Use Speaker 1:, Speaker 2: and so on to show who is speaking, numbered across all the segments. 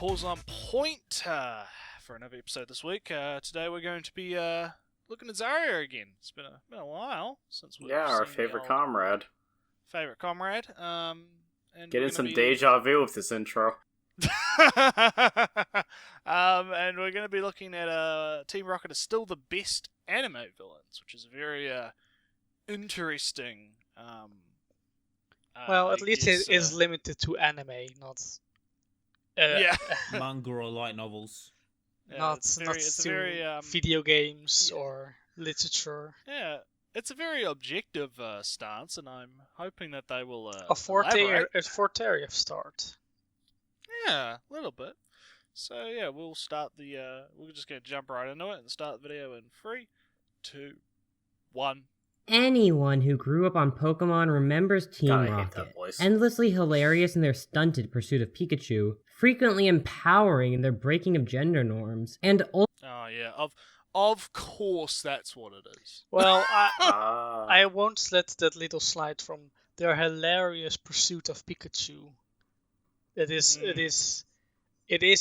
Speaker 1: Pause on Point for another episode this week. Today we're going to be looking at Zarya again. It's been a while since we've
Speaker 2: our
Speaker 1: seen
Speaker 2: favorite
Speaker 1: the
Speaker 2: comrade.
Speaker 1: favorite comrade. And
Speaker 2: Getting some deja vu with this intro.
Speaker 1: and we're going to be looking at Team Rocket is still the best anime villains, which is a very interesting.
Speaker 3: Well, at least it is limited to anime, not
Speaker 4: manga or light novels.
Speaker 3: Not video games or literature.
Speaker 1: Yeah, it's a very objective stance, and I'm hoping that they will
Speaker 3: a Forteria start.
Speaker 1: Yeah, a little bit. So yeah, we'll start the. We're just gonna jump right into it and start the video in 3, 2, 1.
Speaker 5: Anyone who grew up on Pokemon remembers Team Rocket. Endlessly hilarious in their stunted pursuit of Pikachu, frequently empowering in their breaking of gender norms, and
Speaker 1: oh yeah, of course that's what it is.
Speaker 3: Well, I won't let that little slide from their hilarious pursuit of Pikachu. It is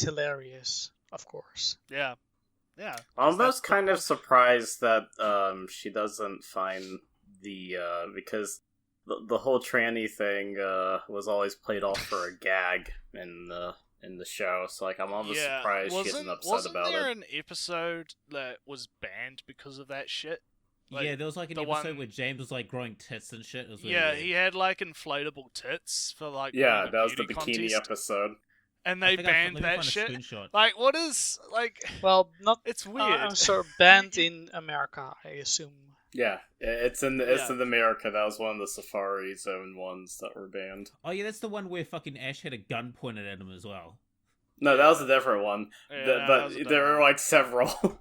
Speaker 3: hilarious, of course.
Speaker 1: Yeah.
Speaker 2: I'm almost kind of surprised that she doesn't find the because the whole tranny thing was always played off for a gag in the show. So I'm almost surprised she isn't upset about it.
Speaker 1: Wasn't there an episode that was banned because of that shit?
Speaker 4: Yeah, there was an episode where James was growing tits and shit. It was really weird.
Speaker 1: He had inflatable tits for
Speaker 2: that was the bikini episode.
Speaker 1: And they banned that shit. What is
Speaker 3: Well, not.
Speaker 1: It's weird.
Speaker 3: I'm sure banned in America, I assume.
Speaker 2: Yeah, it's in America. That was one of the Safari Zone ones that were banned.
Speaker 4: Oh yeah, that's the one where fucking Ash had a gun pointed at him as well.
Speaker 2: No, that was a different one. But there were several.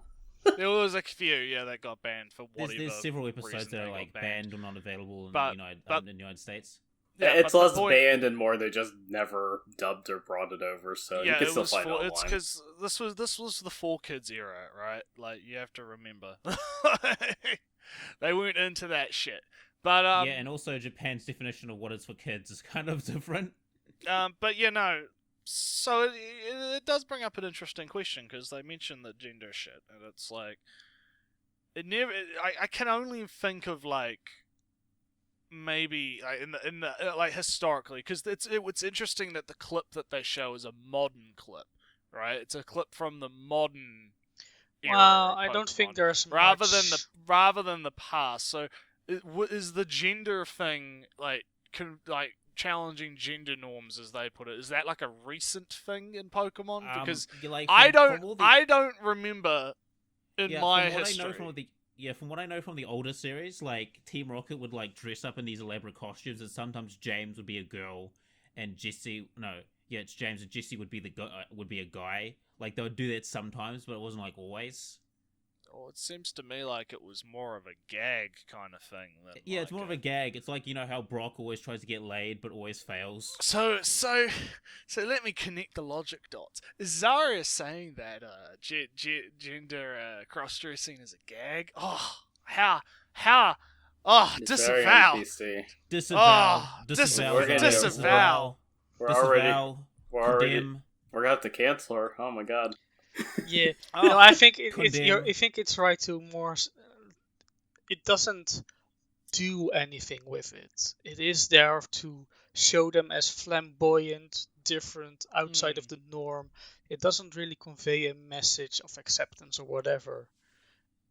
Speaker 1: There was a few, that got banned for whatever.
Speaker 4: There's several episodes that are banned or not available in the United States.
Speaker 2: Yeah, it's less banned and more they just never dubbed or brought it over, so you can still find it online.
Speaker 1: It's because this was the 4Kids era, right? You have to remember. They weren't into that shit. But
Speaker 4: and also Japan's definition of what is for kids is kind of different.
Speaker 1: But so it does bring up an interesting question, because they mention the gender shit, and it's it never. I can only think of maybe in the historically, because it's interesting that the clip that they show is a modern clip, right? It's a clip from the modern era.
Speaker 3: Well, I don't think there's
Speaker 1: rather than the past. So is the gender thing challenging gender norms, as they put it? Is that a recent thing in Pokemon? Because I don't remember in my history.
Speaker 4: From what I know from the older series, Team Rocket would dress up in these elaborate costumes, and sometimes James would be a girl, and it's James and Jesse would be a guy. They would do that sometimes, but it wasn't always.
Speaker 1: Well, it seems to me it was more of a gag kind of thing.
Speaker 4: It's more of a gag. It's how Brock always tries to get laid, but always fails.
Speaker 1: So let me connect the logic dots. Is Zarya saying that gender cross-dressing is a gag? Oh, how? Oh, disavow.
Speaker 4: Disavow.
Speaker 2: We're gonna have to cancel her. Oh my god.
Speaker 3: Yeah, no, I think it's right to more. It doesn't do anything with it. It is there to show them as flamboyant, different, outside of the norm. It doesn't really convey a message of acceptance or whatever.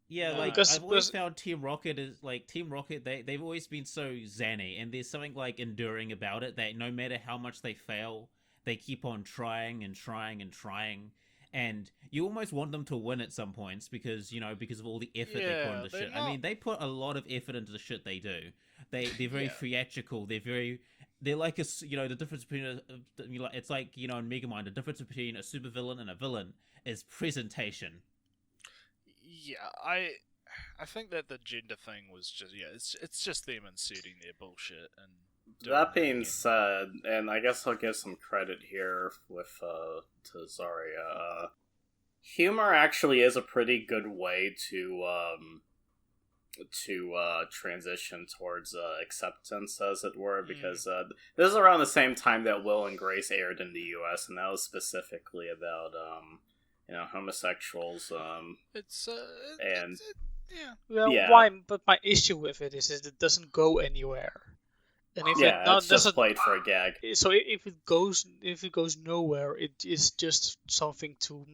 Speaker 4: Yeah, I've always found Team Rocket is Team Rocket. They've always been so zany, and there's something enduring about it that no matter how much they fail, they keep on trying and trying and trying. And you almost want them to win at some points because of all the effort they put into shit. I mean, they put a lot of effort into the shit they do. They're very theatrical. They're the difference between it's in Megamind, the difference between a supervillain and a villain is presentation.
Speaker 1: Yeah, I think that the gender thing was just it's just them inserting their bullshit. And
Speaker 2: that being said, and I guess I'll give some credit here to Zarya. Humor actually is a pretty good way to transition towards acceptance, as it were, because this is around the same time that Will and Grace aired in the U.S., and that was specifically about homosexuals.
Speaker 3: Why? But my issue with it is it doesn't go anywhere. And if
Speaker 2: it's just played for a gag.
Speaker 3: So if it goes nowhere, it is just something to,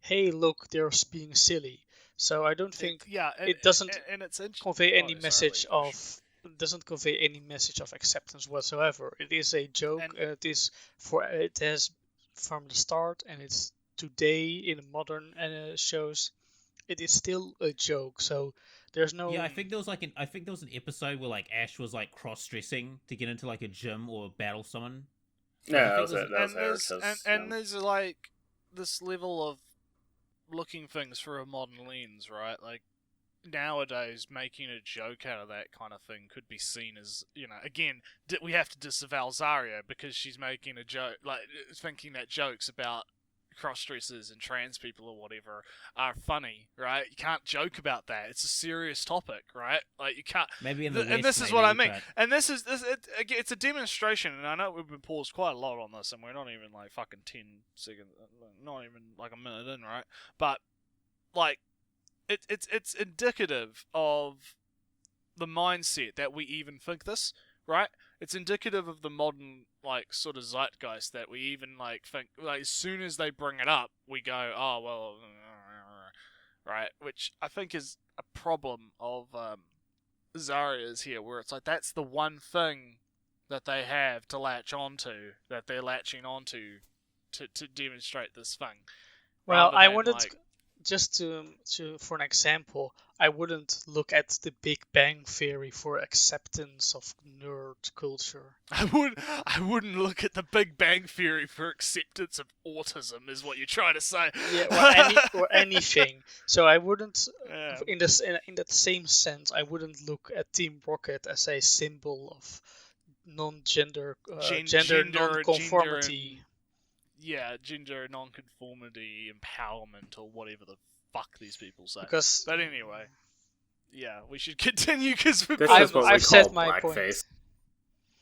Speaker 3: hey, look, they're being silly. So I don't think it doesn't convey any message of acceptance whatsoever. It is a joke. It has from the start, and it's today in modern shows. It is still a joke. So there's no.
Speaker 4: Yeah, I think there was an episode where like Ash was like cross-dressing to get into like a gym or battle someone.
Speaker 2: Yeah,
Speaker 1: there's like this level of looking things through a modern lens, right? Like nowadays, making a joke out of that kind of thing could be seen as, again, we have to disavow Zarya because she's making a joke, like thinking that jokes about cross-dressers and trans people or whatever are funny, right? You can't joke about that. It's a serious topic, right? Like you can't.
Speaker 4: Maybe in the West,
Speaker 1: and this is what I mean. And it's a demonstration. And I know we've been paused quite a lot on this, and we're not even like fucking 10 seconds, not even like a minute in, right? But like, it's indicative of the mindset that we even think this, right? It's indicative of the modern, like, sort of zeitgeist that we even, like, think, like, as soon as they bring it up, we go, oh, well, right? Which I think is a problem of Zarya's here, where it's like, that's the one thing that they have to latch onto, that they're latching onto to demonstrate this thing.
Speaker 3: Well, I wanted just to for an example, I wouldn't look at the Big Bang Theory for acceptance of nerd culture.
Speaker 1: I wouldn't look at the Big Bang Theory for acceptance of autism, is what you're trying to say.
Speaker 3: Yeah, or anything. So I wouldn't, in that same sense, I wouldn't look at Team Rocket as a symbol of non-gender, gender non-conformity.
Speaker 1: Gender non-conformity, empowerment, or whatever the fuck these people say. But anyway, we should continue because
Speaker 3: I've said my point.
Speaker 2: Blackface.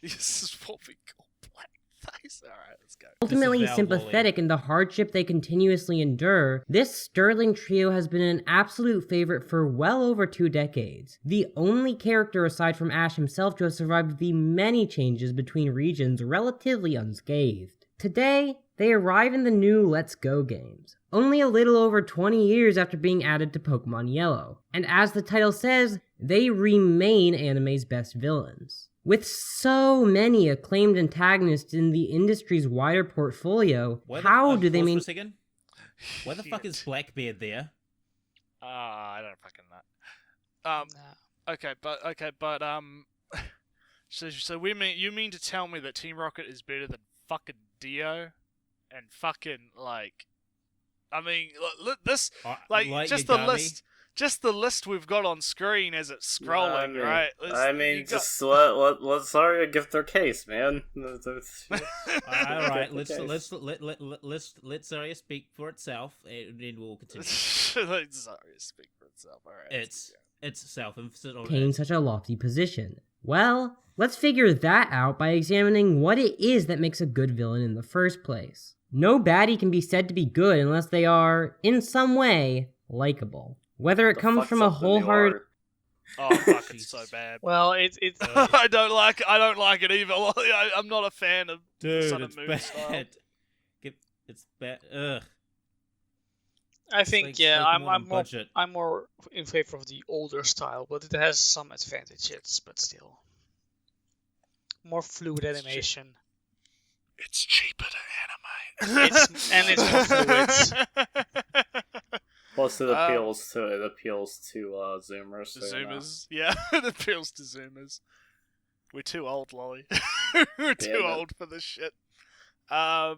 Speaker 1: This is what we call blackface. All right, let's go.
Speaker 5: Ultimately sympathetic in the hardship they continuously endure, this sterling trio has been an absolute favorite for well over 2 decades. The only character aside from Ash himself to have survived the many changes between regions relatively unscathed. Today, they arrive in the new Let's Go games, only a little over 20 years after being added to Pokemon Yellow, and as the title says, they remain anime's best villains. With so many acclaimed antagonists in the industry's wider portfolio, how do they mean?
Speaker 4: Why the fuck is Blackbeard there?
Speaker 1: I don't fucking know. Okay, but so you mean to tell me that Team Rocket is better than fucking Dio? And fucking, like, I mean, this, just
Speaker 4: Yagami.
Speaker 1: the list we've got on screen as it's scrolling, right?
Speaker 2: Just let Zarya give their case, man.
Speaker 4: Alright, let's let Zarya speak for itself, and then we'll continue.
Speaker 1: Let Zarya speak for itself, alright.
Speaker 4: It's self-emphasis on
Speaker 5: obtain such a lofty position. Well, let's figure that out by examining what it is that makes a good villain in the first place. No baddie can be said to be good unless they are, in some way, likable. Whether it comes from a wholehearted...
Speaker 1: Oh, fuck, it's so bad.
Speaker 3: Well, it's
Speaker 1: I don't like it either. I'm not a fan of Sun and Moon style.
Speaker 4: It's bad. Ugh.
Speaker 3: I think I'm more in favor of the older style, but it has some advantages, but still more fluid animation.
Speaker 1: It's cheaper than anime.
Speaker 3: It's more fluid.
Speaker 2: Plus, it appeals to Zoomers.
Speaker 1: Zoomers, yeah, it appeals to Zoomers. We're too old, Lolly. We're too old for this shit.
Speaker 3: For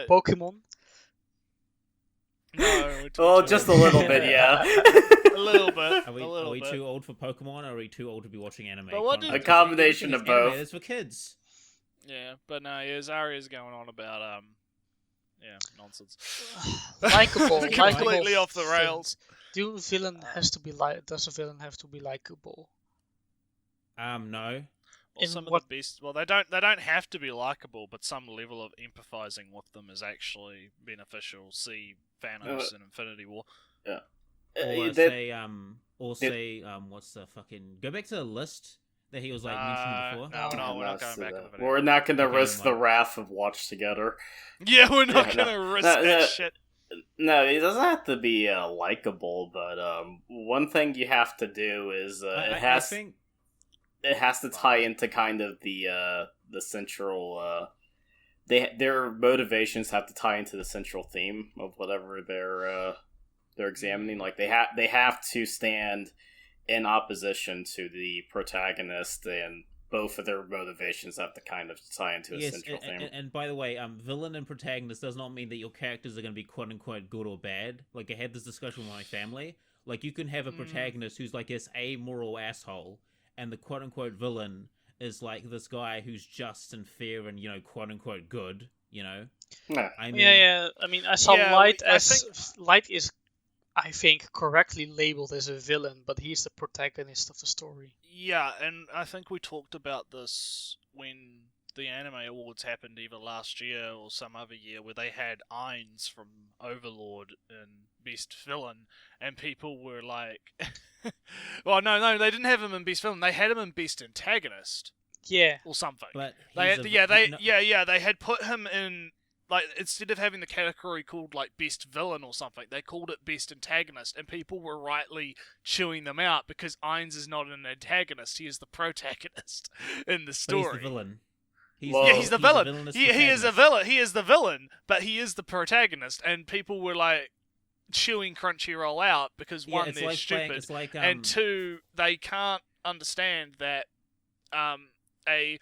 Speaker 3: Pokemon.
Speaker 1: No,
Speaker 2: just a little bit, yeah.
Speaker 1: A little bit.
Speaker 4: Are we too old for Pokemon, or are we too old to be watching anime?
Speaker 2: A combination of both.
Speaker 4: It's for kids.
Speaker 1: Yeah, but no, Zarya's going on about yeah, nonsense.
Speaker 3: Likable,
Speaker 1: Completely off the rails.
Speaker 3: Does a villain have to be likable?
Speaker 4: No.
Speaker 1: Well, some of the best. Well, they don't have to be likable, but some level of empathizing with them is actually beneficial. See Thanos in Infinity War.
Speaker 2: Yeah.
Speaker 4: What's the fucking? Go back to the list that he was mentioning before.
Speaker 1: No, we're not going back to the video.
Speaker 2: We're not going to risk the wrath of Watch Together.
Speaker 1: Yeah, we're not going to risk that shit.
Speaker 2: No, it doesn't have to be likable, but one thing you have to do is it has to tie into kind of the central. Their motivations have to tie into the central theme of whatever they're examining. Like they have to stand in opposition to the protagonist, and both of their motivations have to kind of tie into a central theme.
Speaker 4: And by the way, villain and protagonist does not mean that your characters are going to be quote unquote good or bad. Like I had this discussion with my family. Like you can have a protagonist who's like this amoral asshole, and the quote unquote villain is like this guy who's just and fair and quote unquote good.
Speaker 2: Yeah.
Speaker 3: I mean, I saw Light Light is, I think, correctly labeled as a villain, but he's the protagonist of the story.
Speaker 1: Yeah, and I think we talked about this when the Anime Awards happened either last year or some other year, where they had Ainz from Overlord in Best Villain, and people were like... well, no, they didn't have him in Best Villain, they had him in Best Antagonist.
Speaker 3: Yeah.
Speaker 1: Or something.
Speaker 4: But
Speaker 1: they had put him in... Like, instead of having the category called, like, Best Villain or something, they called it Best Antagonist, and people were rightly chewing them out because Ainz is not an antagonist, he is the protagonist in the story.
Speaker 4: But he's the villain.
Speaker 1: He's the villain. He is a villain. He is the villain, but he is the protagonist, and people were, like, chewing Crunchyroll out because, one, they're stupid, and two, they can't understand that a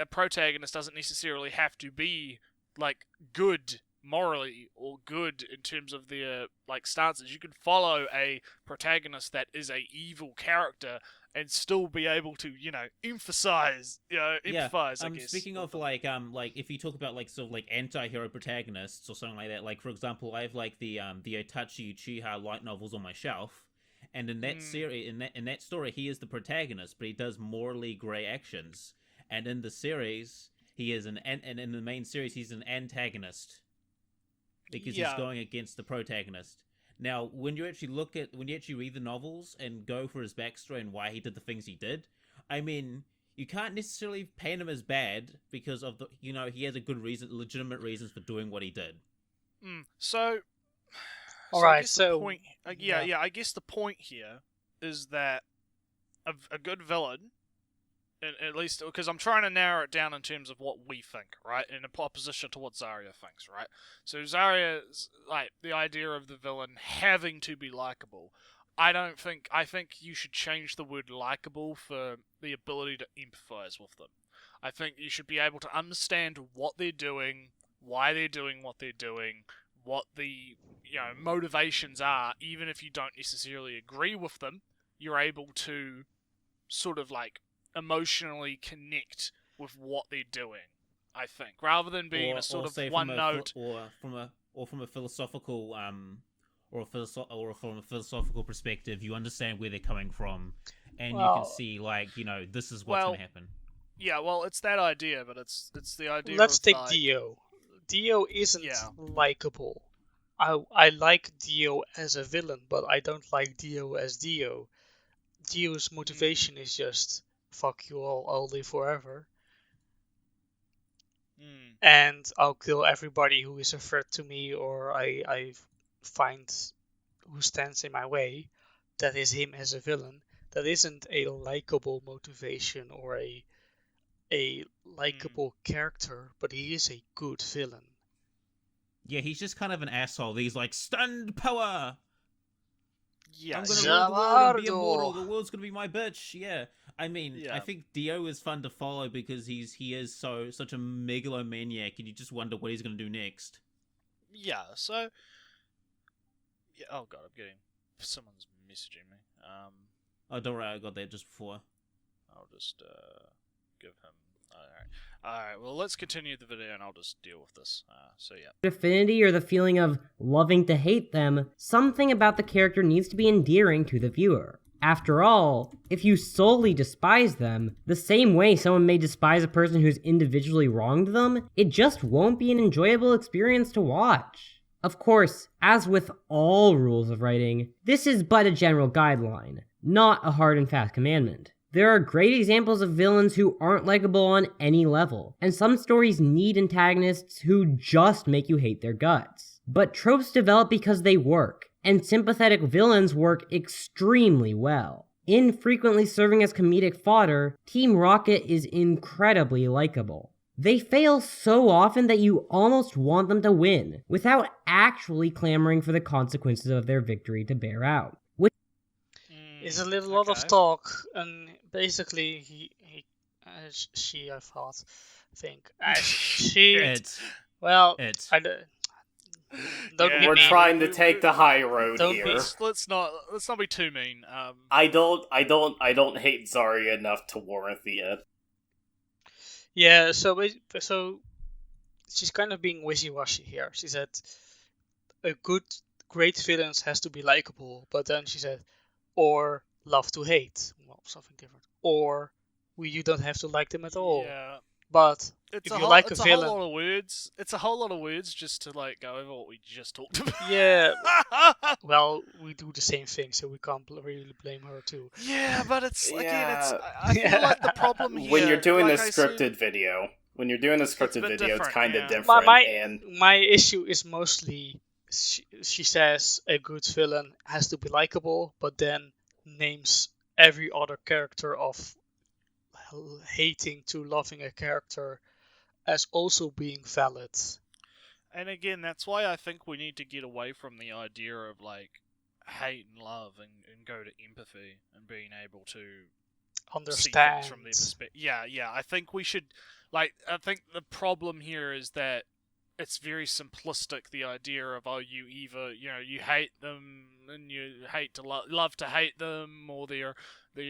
Speaker 1: protagonist doesn't necessarily have to be like good morally or good in terms of their like stances. You can follow a protagonist that is a evil character and still be able to empathize, empathize. I guess.
Speaker 4: Speaking of like if you talk about like sort of like anti-hero protagonists or something like that, like for example, I have like the Itachi Uchiha light novels on my shelf. And in that series, in that story, he is the protagonist, but he does morally grey actions. And in the series, he is and in the main series, he's an antagonist because he's going against the protagonist. Now, when you actually read the novels and go for his backstory and why he did the things he did, I mean, you can't necessarily paint him as bad because of the he has a good reason, legitimate reasons for doing what he did.
Speaker 1: So,
Speaker 3: all right.
Speaker 1: I guess the point here is that a good villain. At least, because I'm trying to narrow it down in terms of what we think, right? In opposition to what Zarya thinks, right? So Zarya's, like, the idea of the villain having to be likable. I think you should change the word likable for the ability to empathize with them. I think you should be able to understand what they're doing, why they're doing what they're doing, what the, motivations are, even if you don't necessarily agree with them. You're able to sort of, like, emotionally connect with what they're doing, I think, rather than being a sort of one note,
Speaker 4: from a philosophical from a philosophical perspective, you understand where they're coming from, and you can see this is what's going to happen.
Speaker 1: Yeah, well, it's that idea, but it's the idea.
Speaker 3: Let's take Dio. Dio isn't likable. I like Dio as a villain, but I don't like Dio as Dio. Dio's motivation is just fuck you all, I'll live forever. And I'll kill everybody who is a threat to me or I find who stands in my way. That is him as a villain. That isn't a likable motivation or a likable character, but he is a good villain.
Speaker 4: Yeah, he's just kind of an asshole. He's like, stand power!
Speaker 1: Yeah,
Speaker 4: I'm gonna rule the world and be immortal. The world's gonna be my bitch. Yeah, I mean, I think Dio is fun to follow because he is such a megalomaniac, and you just wonder what he's gonna do next.
Speaker 1: Yeah. So. Yeah. Oh god, I'm getting someone's messaging me.
Speaker 4: Oh, don't worry, I got that just before.
Speaker 1: I'll just give him. Alright, well, let's continue the video and I'll just deal with this. So yeah.
Speaker 5: Affinity or the feeling of loving to hate them, something about the character needs to be endearing to the viewer. After all, if you solely despise them, the same way someone may despise a person who's individually wronged them, it just won't be an enjoyable experience to watch. Of course, as with all rules of writing, this is but a general guideline, not a hard and fast commandment. There are great examples of villains who aren't likable on any level, and some stories need antagonists who just make you hate their guts. But tropes develop because they work, and sympathetic villains work extremely well. Infrequently serving as comedic fodder, Team Rocket is incredibly likable. They fail so often that you almost want them to win, without actually clamoring for the consequences of their victory to bear out.
Speaker 3: It's a lot of talk, and basically she
Speaker 2: we're trying to take the high road here.
Speaker 1: Let's not be too mean.
Speaker 2: I don't hate Zarya enough to warrant the it.
Speaker 3: Yeah, so she's kind of being wishy-washy here. She said great villains has to be likable, but then she said, or love to hate. Well, something different. Or you don't have to like them at all.
Speaker 1: Yeah.
Speaker 3: But if you like a villain...
Speaker 1: It's a whole lot of words. It's a whole lot of words just to like go over what we just talked about.
Speaker 3: Yeah. Well, we do the same thing, so we can't really blame her too.
Speaker 1: Yeah, but it's again, I feel like the problem here.
Speaker 2: When you're doing
Speaker 1: like
Speaker 2: a scripted video, it's kind of different.
Speaker 3: My issue is mostly she says a good villain has to be likable, but then names every other character of hating to loving a character as also being valid.
Speaker 1: And again, that's why I think we need to get away from the idea of like hate and love and go to empathy and being able to
Speaker 3: understand
Speaker 1: see things from their perspective. Yeah. I think we should I think the problem here is that it's very simplistic, the idea of, you either, you hate them and you hate to love to hate them, or they're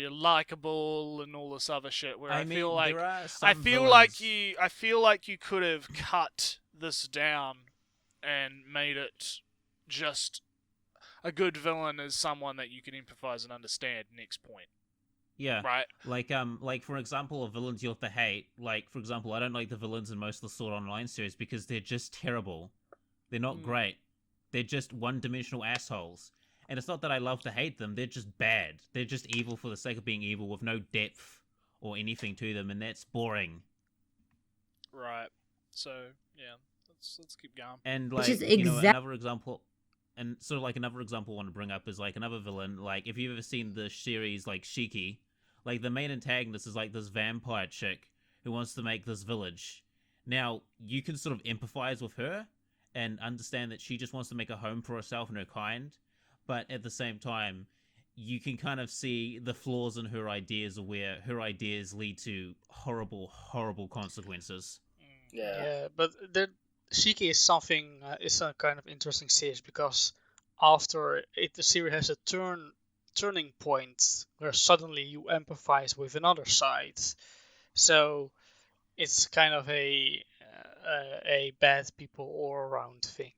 Speaker 1: likable and all this other shit. Where I feel like you could have cut this down and made it just a good villain is someone that you can empathize and understand. Next point.
Speaker 4: Yeah.
Speaker 1: Right.
Speaker 4: Like for example, of villains you have to hate. Like, for example, I don't like the villains in most of the Sword Online series because they're just terrible. They're not great. They're just one-dimensional assholes. And it's not that I love to hate them, they're just bad. They're just evil for the sake of being evil with no depth or anything to them, and that's boring.
Speaker 1: Right. So, yeah, let's keep going.
Speaker 4: And another example... And sort of like another example I want to bring up is like another villain. Like, if you've ever seen the series like Shiki, like the main antagonist is like this vampire chick who wants to make this village. Now, you can sort of empathize with her and understand that she just wants to make a home for herself and her kind. But at the same time, you can kind of see the flaws in her ideas, where her ideas lead to horrible, horrible consequences.
Speaker 3: Yeah, but Shiki is something, is a kind of interesting series because after it, the series has a turning point where suddenly you empathize with another side. So it's kind of a bad people all around thing.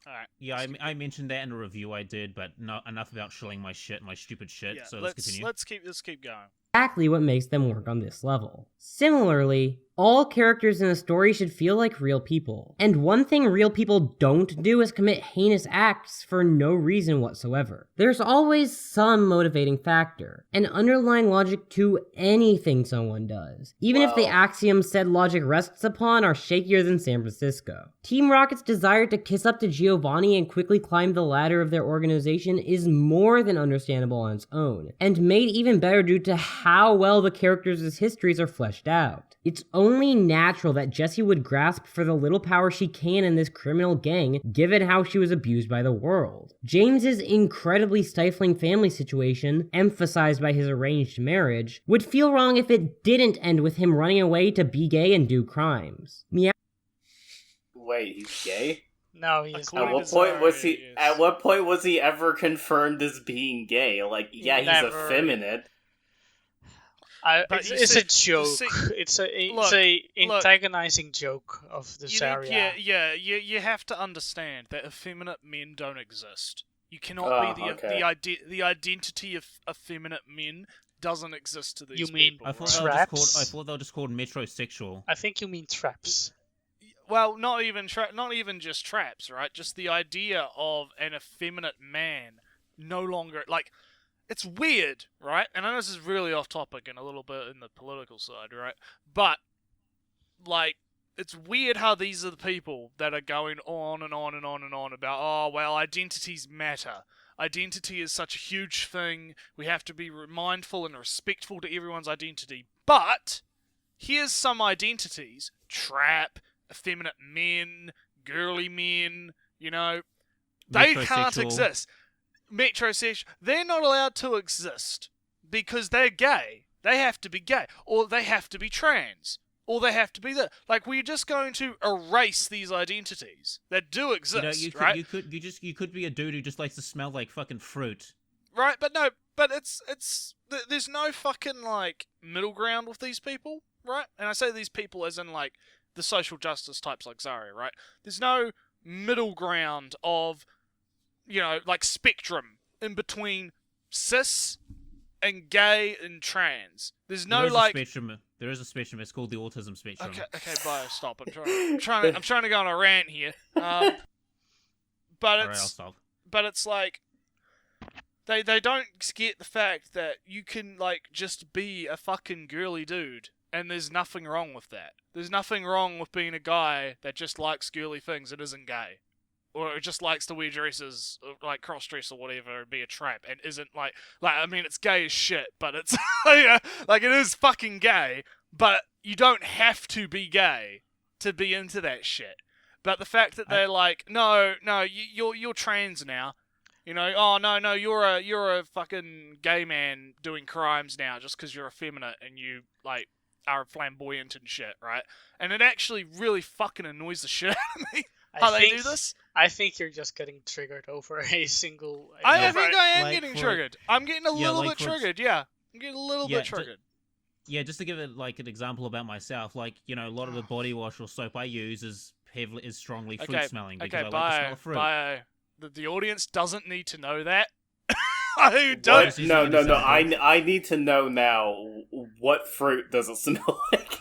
Speaker 1: All right.
Speaker 4: Yeah, I mentioned that in a review I did, but not enough about shilling my stupid shit.
Speaker 1: Yeah,
Speaker 4: so let's continue.
Speaker 1: Let's keep going.
Speaker 5: Exactly what makes them work on this level. Similarly, all characters in a story should feel like real people. And one thing real people don't do is commit heinous acts for no reason whatsoever. There's always some motivating factor, an underlying logic to anything someone does, even if the axioms said logic rests upon are shakier than San Francisco. Team Rocket's desire to kiss up to Giovanni and quickly climb the ladder of their organization is more than understandable on its own, and made even better due to how well the characters' histories are fleshed out. It's only natural that Jessie would grasp for the little power she can in this criminal gang, given how she was abused by the world. James's incredibly stifling family situation, emphasized by his arranged marriage, would feel wrong if it didn't end with him running away to be gay and do crimes.
Speaker 2: Wait, he's gay?
Speaker 3: No, he is
Speaker 2: not. At what point was he ever confirmed as being gay? Like, yeah, he's effeminate.
Speaker 3: It's a joke. It's a antagonizing joke of this area.
Speaker 1: You have to understand that effeminate men don't exist. You cannot be the identity of effeminate men doesn't exist to these people.
Speaker 3: You mean traps?
Speaker 4: I thought they were just called metrosexual.
Speaker 3: I think you mean traps.
Speaker 1: Well, not even just traps, right? Just the idea of an effeminate man no longer it's weird, right? And I know this is really off topic and a little bit in the political side, right? But it's weird how these are the people that are going on and on and on and on about, identities matter. Identity is such a huge thing. We have to be mindful and respectful to everyone's identity. But here's some identities: trap, effeminate men, girly men, they can't exist. Metrosexual, they're not allowed to exist because they're gay. They have to be gay, or they have to be trans, or they have to be that. We're just going to erase these identities that do exist, right?
Speaker 4: You could be a dude who just likes to smell like fucking fruit,
Speaker 1: right? But it's there's no fucking middle ground with these people, right? And I say these people as in the social justice types like Zarya, right? There's no middle ground of spectrum in between cis and gay and trans. There's no
Speaker 4: spectrum. There is a spectrum. It's called the autism spectrum.
Speaker 1: Okay, bye. Stop. I'm trying to go on a rant here. But
Speaker 4: I'll stop.
Speaker 1: But it's they don't get the fact that you can just be a fucking girly dude, and there's nothing wrong with that. There's nothing wrong with being a guy that just likes girly things and isn't gay. Or just likes to wear dresses, cross-dress or whatever, and be a trap, and isn't it's gay as shit, but it's, it is fucking gay, but you don't have to be gay to be into that shit. But the fact that they're no, you're trans now, no, you're a fucking gay man doing crimes now just because you're effeminate and you, are flamboyant and shit, right? And it actually really fucking annoys the shit out of me. They do this?
Speaker 3: I think you're just getting triggered over a single...
Speaker 1: I think I am getting triggered. I'm getting a little bit triggered, yeah. I'm getting a little bit triggered.
Speaker 4: Just to give it an example about myself, a lot of the body wash or soap I use is strongly fruit smelling because I like the smell of fruit.
Speaker 1: The audience doesn't need to know that.
Speaker 2: No. I need to know now. What fruit does it smell like?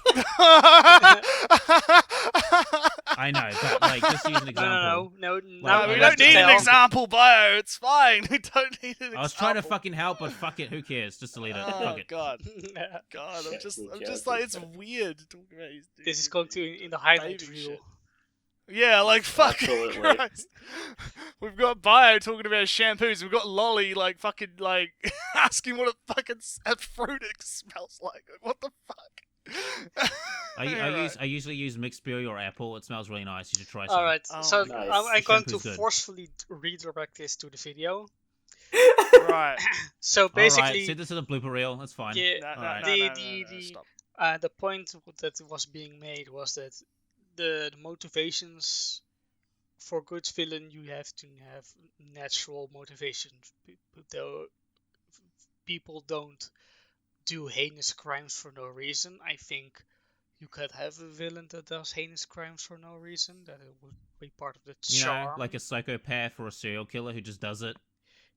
Speaker 4: I know, but just use an example.
Speaker 3: No.
Speaker 1: We don't need an example, Bio. It's fine. We don't need an example.
Speaker 4: I was trying to fucking help, but fuck it. Who cares? Just delete it.
Speaker 1: Oh God. I'm just it's weird talking about these dudes.
Speaker 3: This is going to in the highlight reel.
Speaker 1: Yeah, fucking Christ. We've got Bio talking about shampoos. We've got Lolly, fucking, asking what a fruit smells like. What the fuck?
Speaker 4: I usually use mixed berry or apple. It smells really nice. You should try some.
Speaker 3: Alright, so
Speaker 2: nice.
Speaker 3: I'm going to forcefully redirect this to the video.
Speaker 1: Right.
Speaker 3: So basically...
Speaker 4: Alright, so this is a blooper reel. That's fine.
Speaker 3: Yeah, the point that was being made was that the motivations for good villain, you have to have natural motivation. Though people don't do heinous crimes for no reason, I think you could have a villain that does heinous crimes for no reason. That it would be part of the charm.
Speaker 4: Like a psychopath or a serial killer who just does it.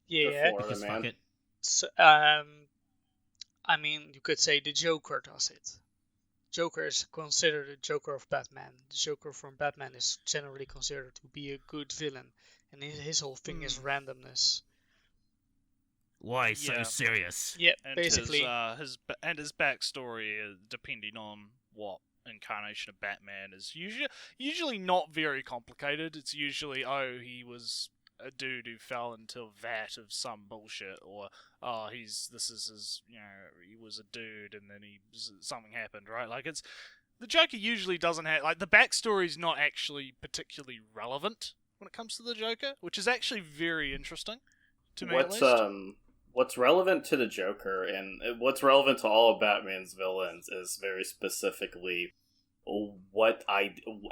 Speaker 3: Yeah.
Speaker 4: Because fuck it.
Speaker 3: So, you could say the Joker does it. Joker is considered the Joker of Batman. The Joker from Batman is generally considered to be a good villain, and his whole thing is randomness.
Speaker 4: Why so serious?
Speaker 3: Yeah,
Speaker 1: and
Speaker 3: basically.
Speaker 1: His backstory, depending on what incarnation of Batman, is usually not very complicated. It's usually, he was a dude who fell into a vat of some bullshit, or he was a dude and then something happened, right? It's the Joker usually doesn't have the backstory's not actually particularly relevant when it comes to the Joker, which is actually very interesting to me.
Speaker 2: What's relevant to the Joker and what's relevant to all of Batman's villains is very specifically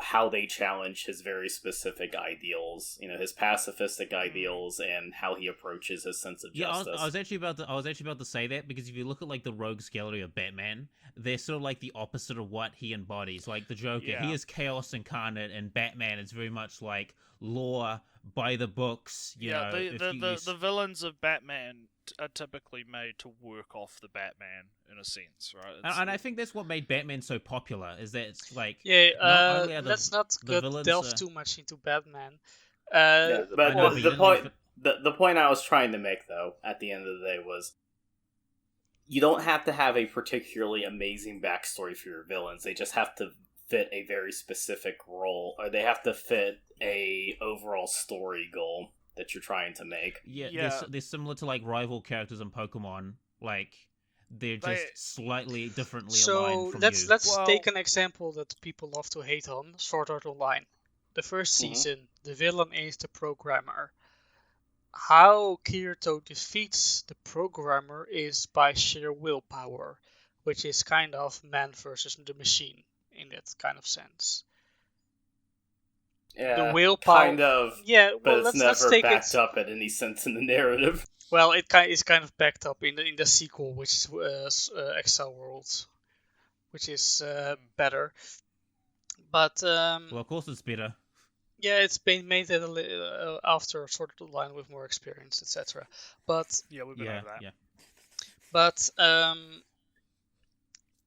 Speaker 2: how they challenge his very specific ideals, his pacifistic ideals, and how he approaches his sense of justice.
Speaker 4: I was actually about to say that, because if you look at like the rogues gallery of Batman, they're sort of like the opposite of what he embodies. Like the Joker, he is chaos incarnate, and Batman is very much like law by the books.
Speaker 1: The villains of Batman are typically made to work off the Batman in a sense, right?
Speaker 4: And I think that's what made Batman so popular, is that it's like
Speaker 3: let's not delve too much into Batman.
Speaker 2: But the point I was trying to make, though, at the end of the day was, you don't have to have a particularly amazing backstory for your villains. They just have to fit a very specific role, or they have to fit a overall story goal that you're trying to make.
Speaker 4: They're similar to like rival characters in Pokemon. Like they're just slightly differently aligned from
Speaker 3: let's take an example that people love to hate on: Sword Art Online. The first season, the villain is the programmer. How Kirito defeats the programmer is by sheer willpower, which is kind of man versus the machine in that kind of sense.
Speaker 2: Yeah,
Speaker 3: the willpower,
Speaker 2: kind of.
Speaker 3: Yeah,
Speaker 2: but it's never backed up in any sense in the narrative.
Speaker 3: Well, it is kind of backed up in the sequel, which is Excel Worlds, which is better. But
Speaker 4: well, of course it's better.
Speaker 3: Yeah, it's been made after Sword Art Online with more experience, etc. But
Speaker 1: we've been over that.
Speaker 4: Yeah.
Speaker 3: But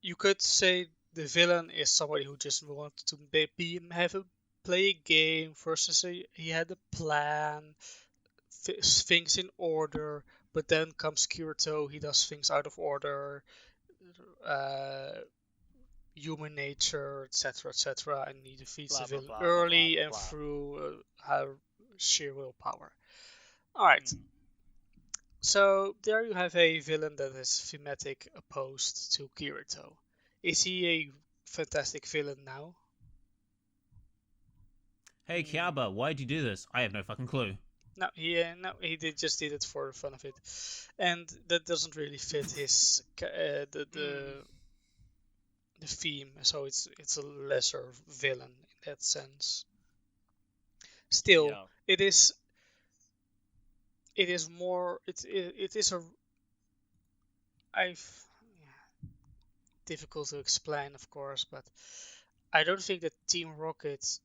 Speaker 3: you could say the villain is somebody who just wanted to play a game versus he had a plan, things in order, but then comes Kirito, he does things out of order, human nature, etc., and he defeats the villain early and through sheer willpower. Alright, so there you have a villain that is thematic opposed to Kirito. Is he a fantastic villain now?
Speaker 4: Hey Kiaba, why'd you do this? I have no fucking clue.
Speaker 3: No, he just did it for the fun of it, and that doesn't really fit his the theme. So it's a lesser villain in that sense. Still, it is more. It is a. Difficult to explain, of course, but I don't think that Team Rocket's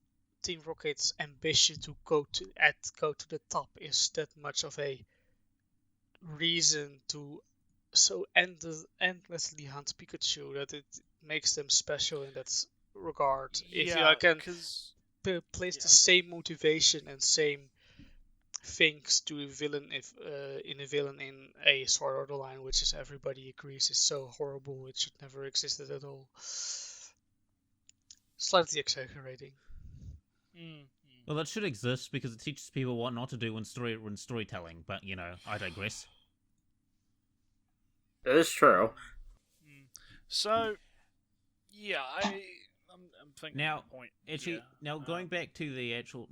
Speaker 3: ambition to go to the top is that much of a reason to so endlessly hunt Pikachu that it makes them special in that regard. If I can place the same motivation and same things to a villain in a Sword Art Online, which is everybody agrees is so horrible it should never existed at all. Slightly exaggerating.
Speaker 4: Well, that should exist because it teaches people what not to do when storytelling. But I digress.
Speaker 2: That is true.
Speaker 1: So, I'm thinking
Speaker 4: now.
Speaker 1: Point.
Speaker 4: Going back to the actual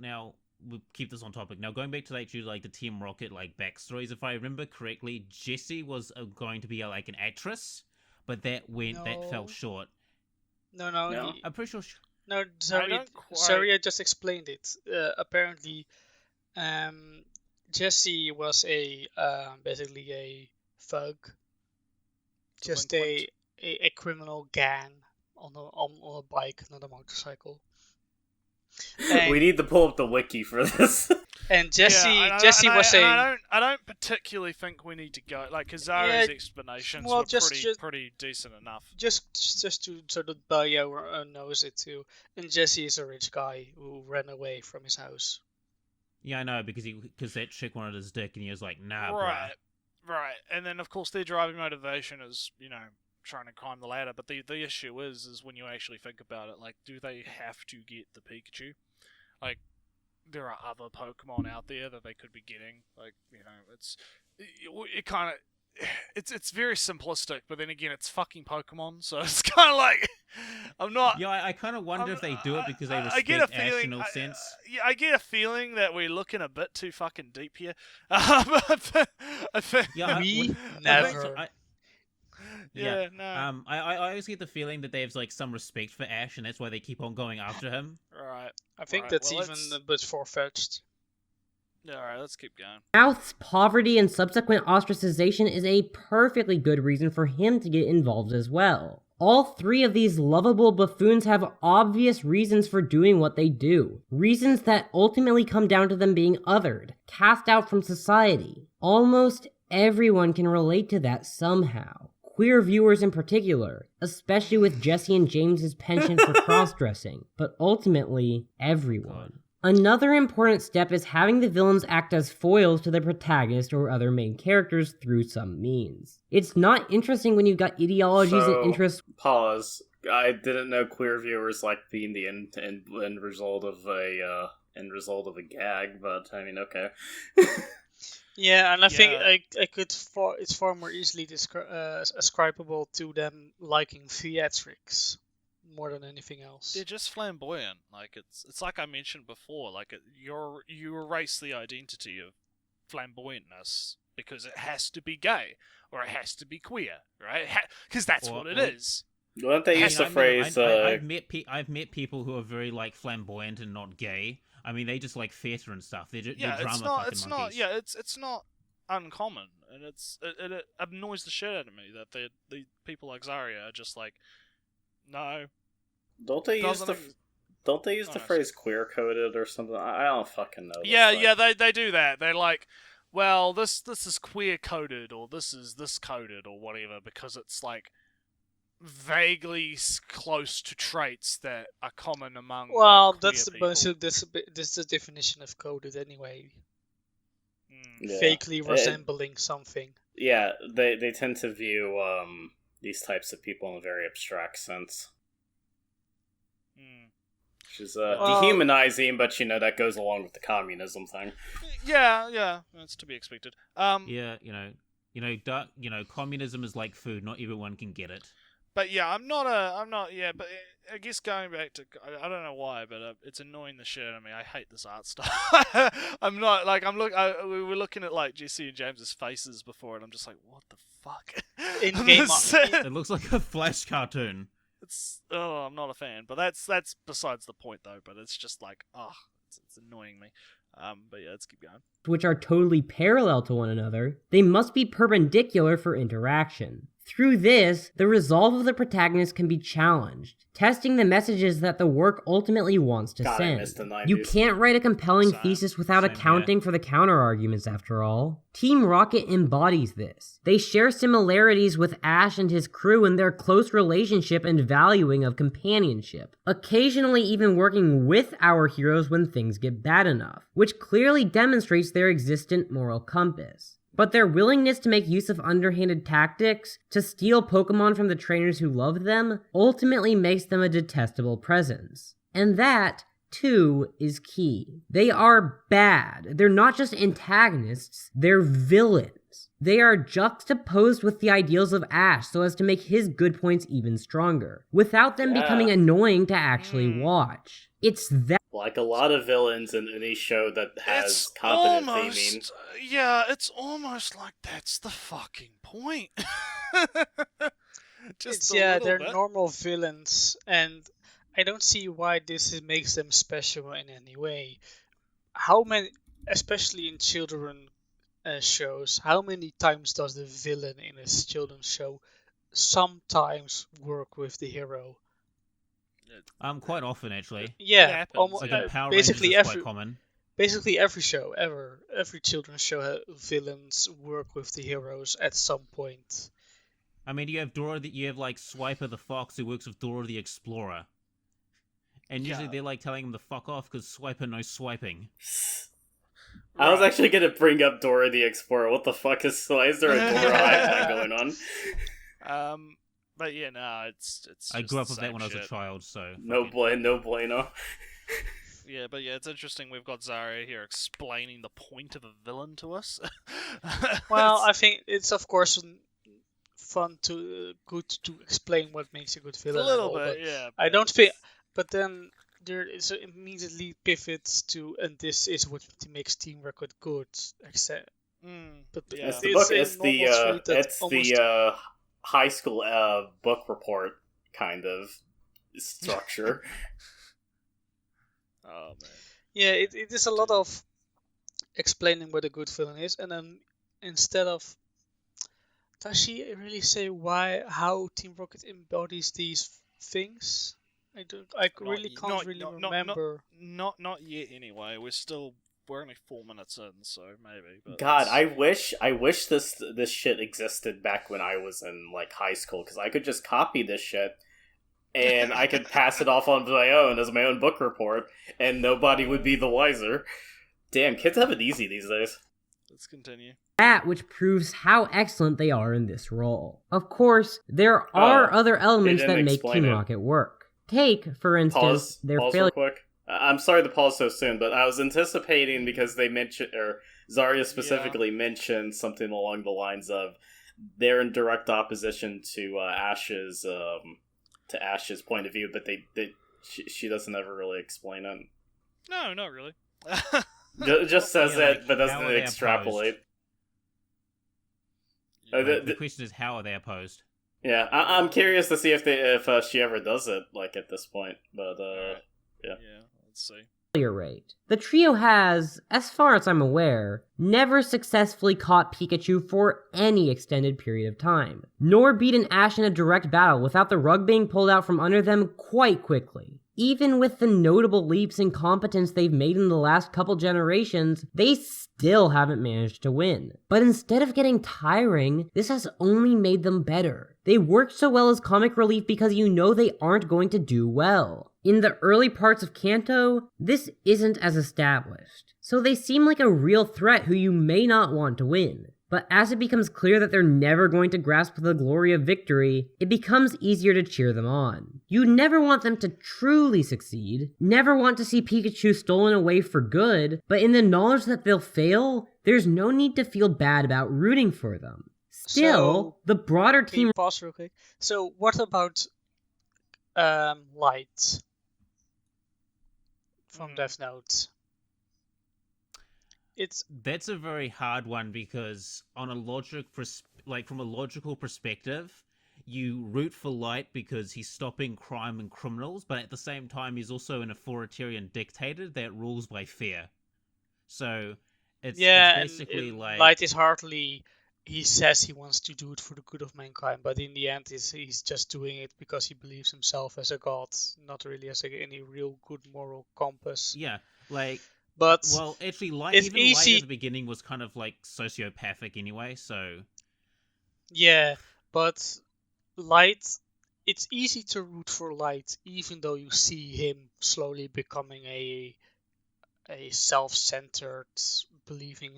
Speaker 4: we'll keep this on topic. Now, going back to the Team Rocket backstories, if I remember correctly, Jessie was going to be an actress, but that fell short.
Speaker 3: No.
Speaker 4: I'm pretty sure.
Speaker 3: No, Saria just explained it. Apparently, Jessie was basically a thug, just a criminal gang on a bike, not a motorcycle.
Speaker 2: And we need to pull up the wiki for this.
Speaker 3: And Jessie was
Speaker 1: I don't particularly think we need to go Kazari's explanations were pretty decent enough.
Speaker 3: Just to sort of Bayo knows it too. And Jessie is a rich guy who ran away from his house.
Speaker 4: Yeah, I know because that chick wanted his dick, and he was like, nah,
Speaker 1: right, right. And then of course their driving motivation is trying to climb the ladder, but the issue is when you actually think about it, do they have to get the Pikachu? There are other Pokemon out there that they could be getting. It's very simplistic, but then again, it's fucking Pokemon, so it's kind of I'm not.
Speaker 4: Yeah, I kind of wonder if they do it because they respect Ash in all sense.
Speaker 1: I get a feeling that we're looking a bit too fucking deep here.
Speaker 3: We never.
Speaker 1: Yeah, no.
Speaker 4: I always get the feeling that they have like some respect for Ash, and that's why they keep on going after him.
Speaker 1: Right.
Speaker 3: I think
Speaker 1: Right,
Speaker 3: that's
Speaker 1: well,
Speaker 3: even a bit far-fetched.
Speaker 1: Yeah, alright, let's keep going.
Speaker 5: Mouth's poverty and subsequent ostracization is a perfectly good reason for him to get involved as well. All three of these lovable buffoons have obvious reasons for doing what they do. Reasons that ultimately come down to them being othered, cast out from society. Almost everyone can relate to that somehow. Queer viewers in particular, especially with Jesse and James's penchant for cross-dressing, but ultimately, everyone. Another important step is having the villains act as foils to the protagonist or other main characters through some means. It's not interesting when you've got ideologies and interests.
Speaker 2: Pause. I didn't know queer viewers like being the end result of a gag, but I mean, okay.
Speaker 3: Yeah, and I think I could it's far more easily ascribable to them liking theatrics more than anything else.
Speaker 1: They're just flamboyant. Like it's like I mentioned before. Like you erase the identity of flamboyantness because it has to be gay or it has to be queer, right? Because that's what it is.
Speaker 2: Don't they use the phrase?
Speaker 4: I've met people who are very like flamboyant and not gay. I mean, they just like theater and stuff. They're drama fucking monkeys.
Speaker 1: It's not uncommon, and it annoys the shit out of me that the people like Zarya are just like, no.
Speaker 2: Don't they use the phrase queer coded or something? I don't fucking know.
Speaker 1: Yeah, they do that. They're like, well, this is queer coded or this is this coded or whatever because it's like vaguely close to traits that are common among.
Speaker 3: Well,
Speaker 1: queer
Speaker 3: that's
Speaker 1: people.
Speaker 3: this is the definition of coded anyway.
Speaker 2: Yeah.
Speaker 3: Vaguely resembling something.
Speaker 2: Yeah, they tend to view these types of people in a very abstract sense. Which is dehumanizing, but that goes along with the communism thing.
Speaker 1: Yeah, that's to be expected.
Speaker 4: Communism is like food. Not everyone can get it.
Speaker 1: But yeah, but I guess going back to, I don't know why, but it's annoying the shit out of me. I hate this art style. We were looking at like Jesse and James's faces before, and I'm just like, what the fuck?
Speaker 3: In-game
Speaker 4: It looks like a Flash cartoon.
Speaker 1: I'm not a fan, but that's besides the point though. But it's just like, it's annoying me. But yeah, let's keep going.
Speaker 5: Which are totally parallel to one another, they must be perpendicular for interaction. Through this, the resolve of the protagonist can be challenged, testing the messages that the work ultimately wants to send. You can't write a compelling thesis without accounting for the counter-arguments, after all. Team Rocket embodies this. They share similarities with Ash and his crew in their close relationship and valuing of companionship, occasionally even working with our heroes when things get bad enough, which clearly demonstrates their existent moral compass. But their willingness to make use of underhanded tactics, to steal Pokemon from the trainers who love them, ultimately makes them a detestable presence. And that, too, is key. They are bad. They're not just antagonists, they're villains. They are juxtaposed with the ideals of Ash so as to make his good points even stronger, without them becoming annoying to actually watch. It's that.
Speaker 2: Like a lot of villains in any show that has competent theming.
Speaker 1: Yeah, it's almost like that's the fucking point.
Speaker 3: They're normal villains, and I don't see why this makes them special in any way. How many, especially in children shows, how many times does the villain in a children's show sometimes work with the hero?
Speaker 4: Quite often actually.
Speaker 3: Yeah,
Speaker 4: almost. Like in Power Rangers is quite common.
Speaker 3: Basically every show ever, every children's show, villains work with the heroes at some point.
Speaker 4: I mean, you have like Swiper the Fox who works with Dora the Explorer, and usually they're like telling him to fuck off because Swiper knows swiping.
Speaker 2: I was actually gonna bring up Dora the Explorer. What the fuck why is there a Dora hive going on?
Speaker 1: But yeah, no, it's.
Speaker 4: I grew up with that when I was a child, so
Speaker 2: no bueno.
Speaker 1: Yeah, but yeah, it's interesting. We've got Zarya here explaining the point of a villain to us.
Speaker 3: Well, I think it's of course good to explain what makes a good villain.
Speaker 1: A little bit, yeah.
Speaker 3: I don't think, but then there is immediately pivots to, and this is what makes Team Rocket good. Except,
Speaker 2: but yeah. It's the high school book report kind of structure.
Speaker 1: Oh man.
Speaker 3: Yeah, it is a lot of explaining what a good villain is, and then instead of, does she really say how Team Rocket embodies these things? I can't remember.
Speaker 1: Not yet. Anyway, we're only 4 minutes in, so maybe. But
Speaker 2: God, I wish this shit existed back when I was in like high school, because I could just copy this shit and I could pass it off on my own as my own book report, and nobody would be the wiser. Damn, kids have it easy these days.
Speaker 1: Let's continue.
Speaker 5: That which proves how excellent they are in this role. Of course, there are other elements that make Team Rocket work. Take, for instance, their failure.
Speaker 2: Real quick. I'm sorry to pause so soon, but I was anticipating because they mentioned, or Zarya specifically mentioned something along the lines of they're in direct opposition to Ash's point of view, but she doesn't ever really explain it.
Speaker 1: No, not really.
Speaker 2: Just says
Speaker 4: yeah,
Speaker 2: it, but doesn't extrapolate.
Speaker 4: The question is, how are they opposed?
Speaker 2: Yeah, I'm curious to see if she ever does it, like, at this point, but, yeah.
Speaker 1: Yeah, let's see.
Speaker 5: Rate. The trio has, as far as I'm aware, never successfully caught Pikachu for any extended period of time, nor beaten Ash in a direct battle without the rug being pulled out from under them quite quickly. Even with the notable leaps in competence they've made in the last couple generations, they still haven't managed to win. But instead of getting tiring, this has only made them better. They work so well as comic relief because you know they aren't going to do well. In the early parts of Kanto, this isn't as established, so they seem like a real threat who you may not want to win. But as it becomes clear that they're never going to grasp the glory of victory, it becomes easier to cheer them on. You never want them to truly succeed, never want to see Pikachu stolen away for good, but in the knowledge that they'll fail, there's no need to feel bad about rooting for them. Still, the broader team...
Speaker 3: Pause real quick. So, what about Light from Death Note?
Speaker 4: That's a very hard one, because on from a logical perspective, you root for Light because he's stopping crime and criminals, but at the same time he's also an authoritarian dictator that rules by fear. So it's basically like
Speaker 3: Light is hardly. He says he wants to do it for the good of mankind, but in the end, he's just doing it because he believes himself as a god, not really as any real good moral compass.
Speaker 4: Yeah, like.
Speaker 3: But
Speaker 4: well, actually, Light at the beginning was kind of like sociopathic anyway, so.
Speaker 3: Yeah, but Light, it's easy to root for Light, even though you see him slowly becoming a self-centered, believing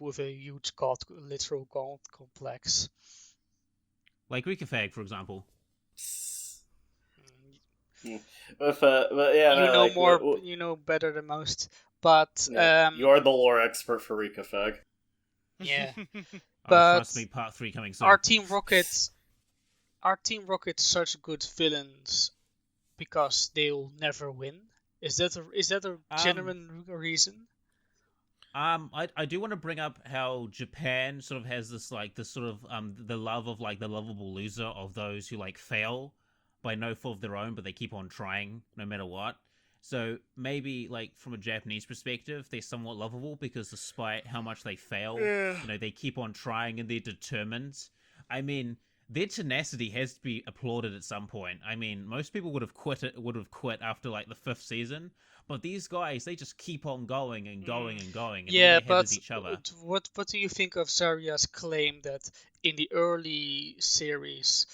Speaker 3: with a huge literal god complex.
Speaker 4: Like Rikafag, for example.
Speaker 2: But yeah,
Speaker 3: you know better than most. But
Speaker 2: you're the lore expert for Rikafag.
Speaker 3: Yeah,
Speaker 4: but trust me, part 3 coming soon.
Speaker 3: Are Team Rocket such good villains because they'll never win? Is that a genuine reason?
Speaker 4: I do want to bring up how Japan sort of has this the love of like the lovable loser of those who like fail by no fault of their own, but they keep on trying no matter what. So maybe, like, from a Japanese perspective, they're somewhat lovable because despite how much they fail, they keep on trying and they're determined. I mean, their tenacity has to be applauded at some point. I mean, most people would have quit after, like, the 5th season, but these guys, they just keep on going and going and going. And
Speaker 3: but
Speaker 4: each other.
Speaker 3: What do you think of Zarya's claim that in the early series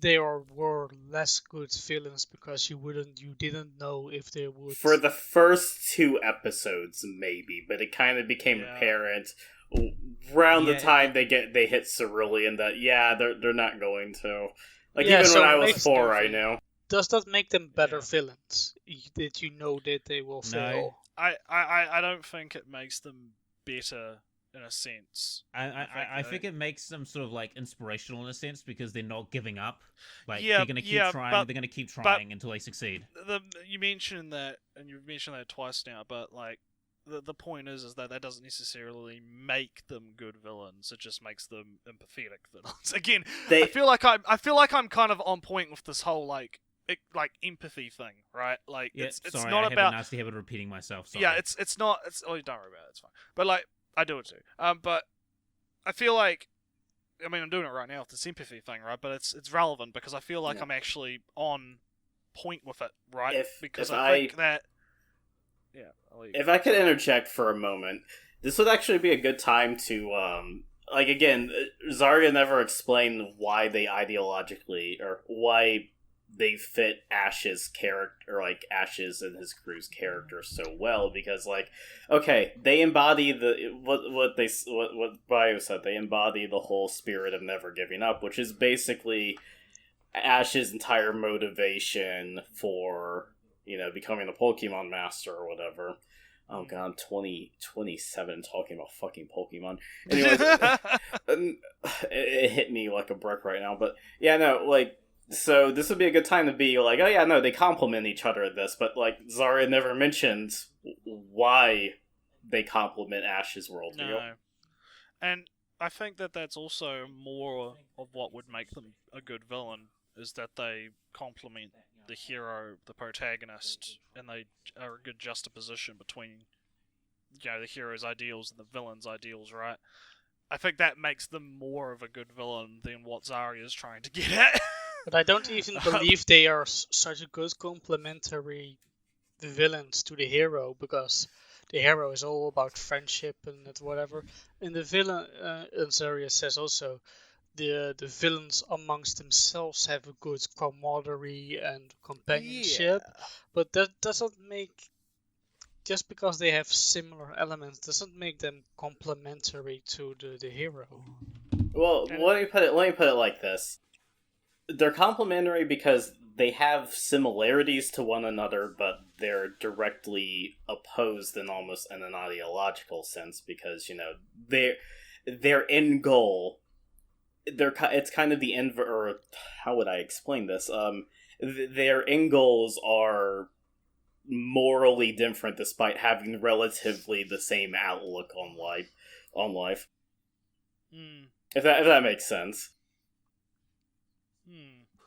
Speaker 3: there were less good villains because you didn't know if they would.
Speaker 2: For the first 2 episodes, maybe, but it kind of became apparent around the time they hit Cerulean that they're not going to. Like even when I was 4, I knew.
Speaker 3: Does that make them better villains? That you know that they will fail.
Speaker 1: I don't think it makes them better. In a sense,
Speaker 4: I think it makes them sort of like inspirational in a sense because they're not giving up. Like they're going to keep trying. They're going to keep trying until they succeed.
Speaker 1: You mentioned that, and you've mentioned that twice now. But like the point is that doesn't necessarily make them good villains. It just makes them empathetic villains. Again, I feel like I'm kind of on point with this whole like empathy thing, right? Like it's
Speaker 4: sorry,
Speaker 1: not
Speaker 4: I
Speaker 1: about
Speaker 4: have a nasty habit of repeating myself. Sorry.
Speaker 1: Yeah, it's not. Oh, don't worry about it. It's fine. But like I do it too. But I feel like. I mean, I'm doing it right now with the sympathy thing, right? But it's relevant because I feel like I'm actually on point with it, right? Because I think that... Yeah,
Speaker 2: if I could interject for a moment, this would actually be a good time to, like, again, Zarya never explained why they ideologically, or why they fit Ash's character, or like Ash's and his crew's character so well, because like, okay, they embody what Bio said, they embody the whole spirit of never giving up, which is basically Ash's entire motivation for, you know, becoming a Pokemon master or whatever. Oh god, 2027 talking about fucking Pokemon. Anyways, it hit me like a brick right now, but yeah, no, like, so this would be a good time to be like, oh yeah, no, they complement each other at this, but like Zarya never mentions why they complement Ash's worldview.
Speaker 1: No. And I think that that's also more of what would make them a good villain, is that they complement the hero, the protagonist, and they are a good juxtaposition between, you know, the hero's ideals and the villain's ideals, right? I think that makes them more of a good villain than what Zarya is trying to get at.
Speaker 3: But I don't even believe they are such a good complementary villains to the hero, because the hero is all about friendship and whatever. And the villain, and Zarya says also, the villains amongst themselves have a good camaraderie and companionship, but that doesn't make, just because they have similar elements, doesn't make them complementary to the hero.
Speaker 2: Well, let me put it like this. They're complementary because they have similarities to one another, but they're directly opposed in almost in an ideological sense, because, you know, their end goal, it's kind of the end, or how would I explain this? Their end goals are morally different despite having relatively the same outlook on life. If that makes sense.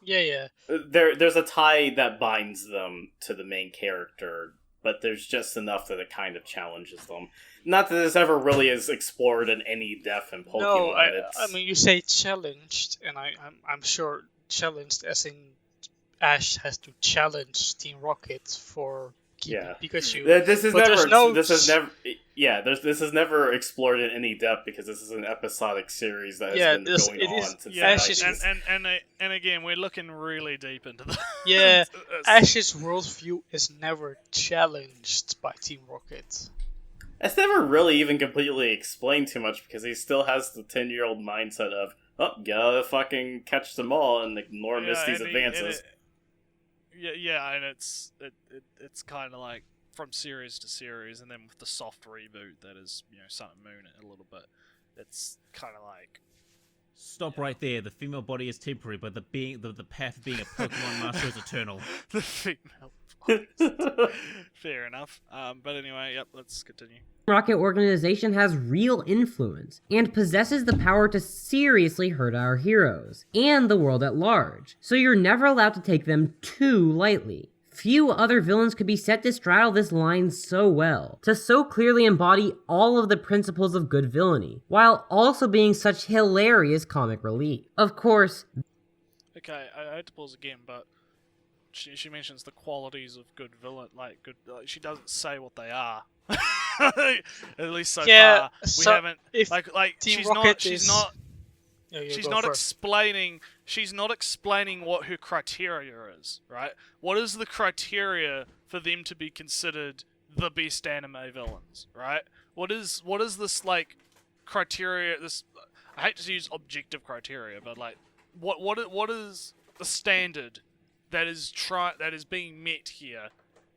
Speaker 3: Yeah.
Speaker 2: There's a tie that binds them to the main character, but there's just enough that it kind of challenges them. Not that this ever really is explored in any depth in Pokemon.
Speaker 3: No, I mean, you say challenged, and I'm sure challenged as in Ash has to challenge Team Rocket for keeping Pikachu.
Speaker 2: This is never explored in any depth, because this is an episodic series that has been going on since
Speaker 1: and again, we're looking really deep into the
Speaker 3: Ash's worldview is never challenged by Team Rocket.
Speaker 2: It's never really even completely explained too much, because he still has the 10-year-old mindset of, oh, gotta fucking catch them all and ignore Misty's advances.
Speaker 1: And it's kind of like from series to series, and then with the soft reboot that is, you know, Sun and Moon a little bit, it's kind of like...
Speaker 4: Stop right there. The female body is temporary, but the path of being a Pokemon master is eternal.
Speaker 1: The female body. Fair enough. But anyway, let's continue.
Speaker 5: Rocket Organization has real influence and possesses the power to seriously hurt our heroes and the world at large, so you're never allowed to take them too lightly. Few other villains could be set to straddle this line so well, to so clearly embody all of the principles of good villainy, while also being such hilarious comic relief. Of course...
Speaker 1: Okay, I hate to pause again, but she mentions the qualities of good villain, she doesn't say what they are. At least so far, we haven't. She's not explaining what her criteria is, right? What is the criteria for them to be considered the best anime villains, right? What is this like criteria? This, I hate to use objective criteria, but like what is the standard that is being met here?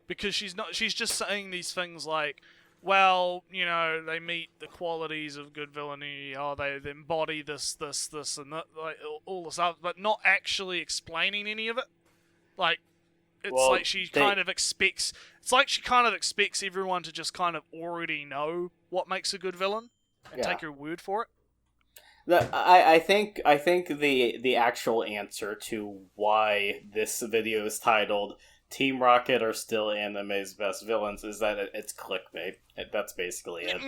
Speaker 1: Because she's just saying these things like, well, you know, they meet the qualities of good villainy, they embody this, and that, like, all this stuff, but not actually explaining any of it. Like, like she kind of expects. It's like she kind of expects everyone to just kind of already know what makes a good villain and take her word for it.
Speaker 2: I think the actual answer to why this video is titled "Team Rocket are still anime's best villains" is that it's clickbait. That's basically it.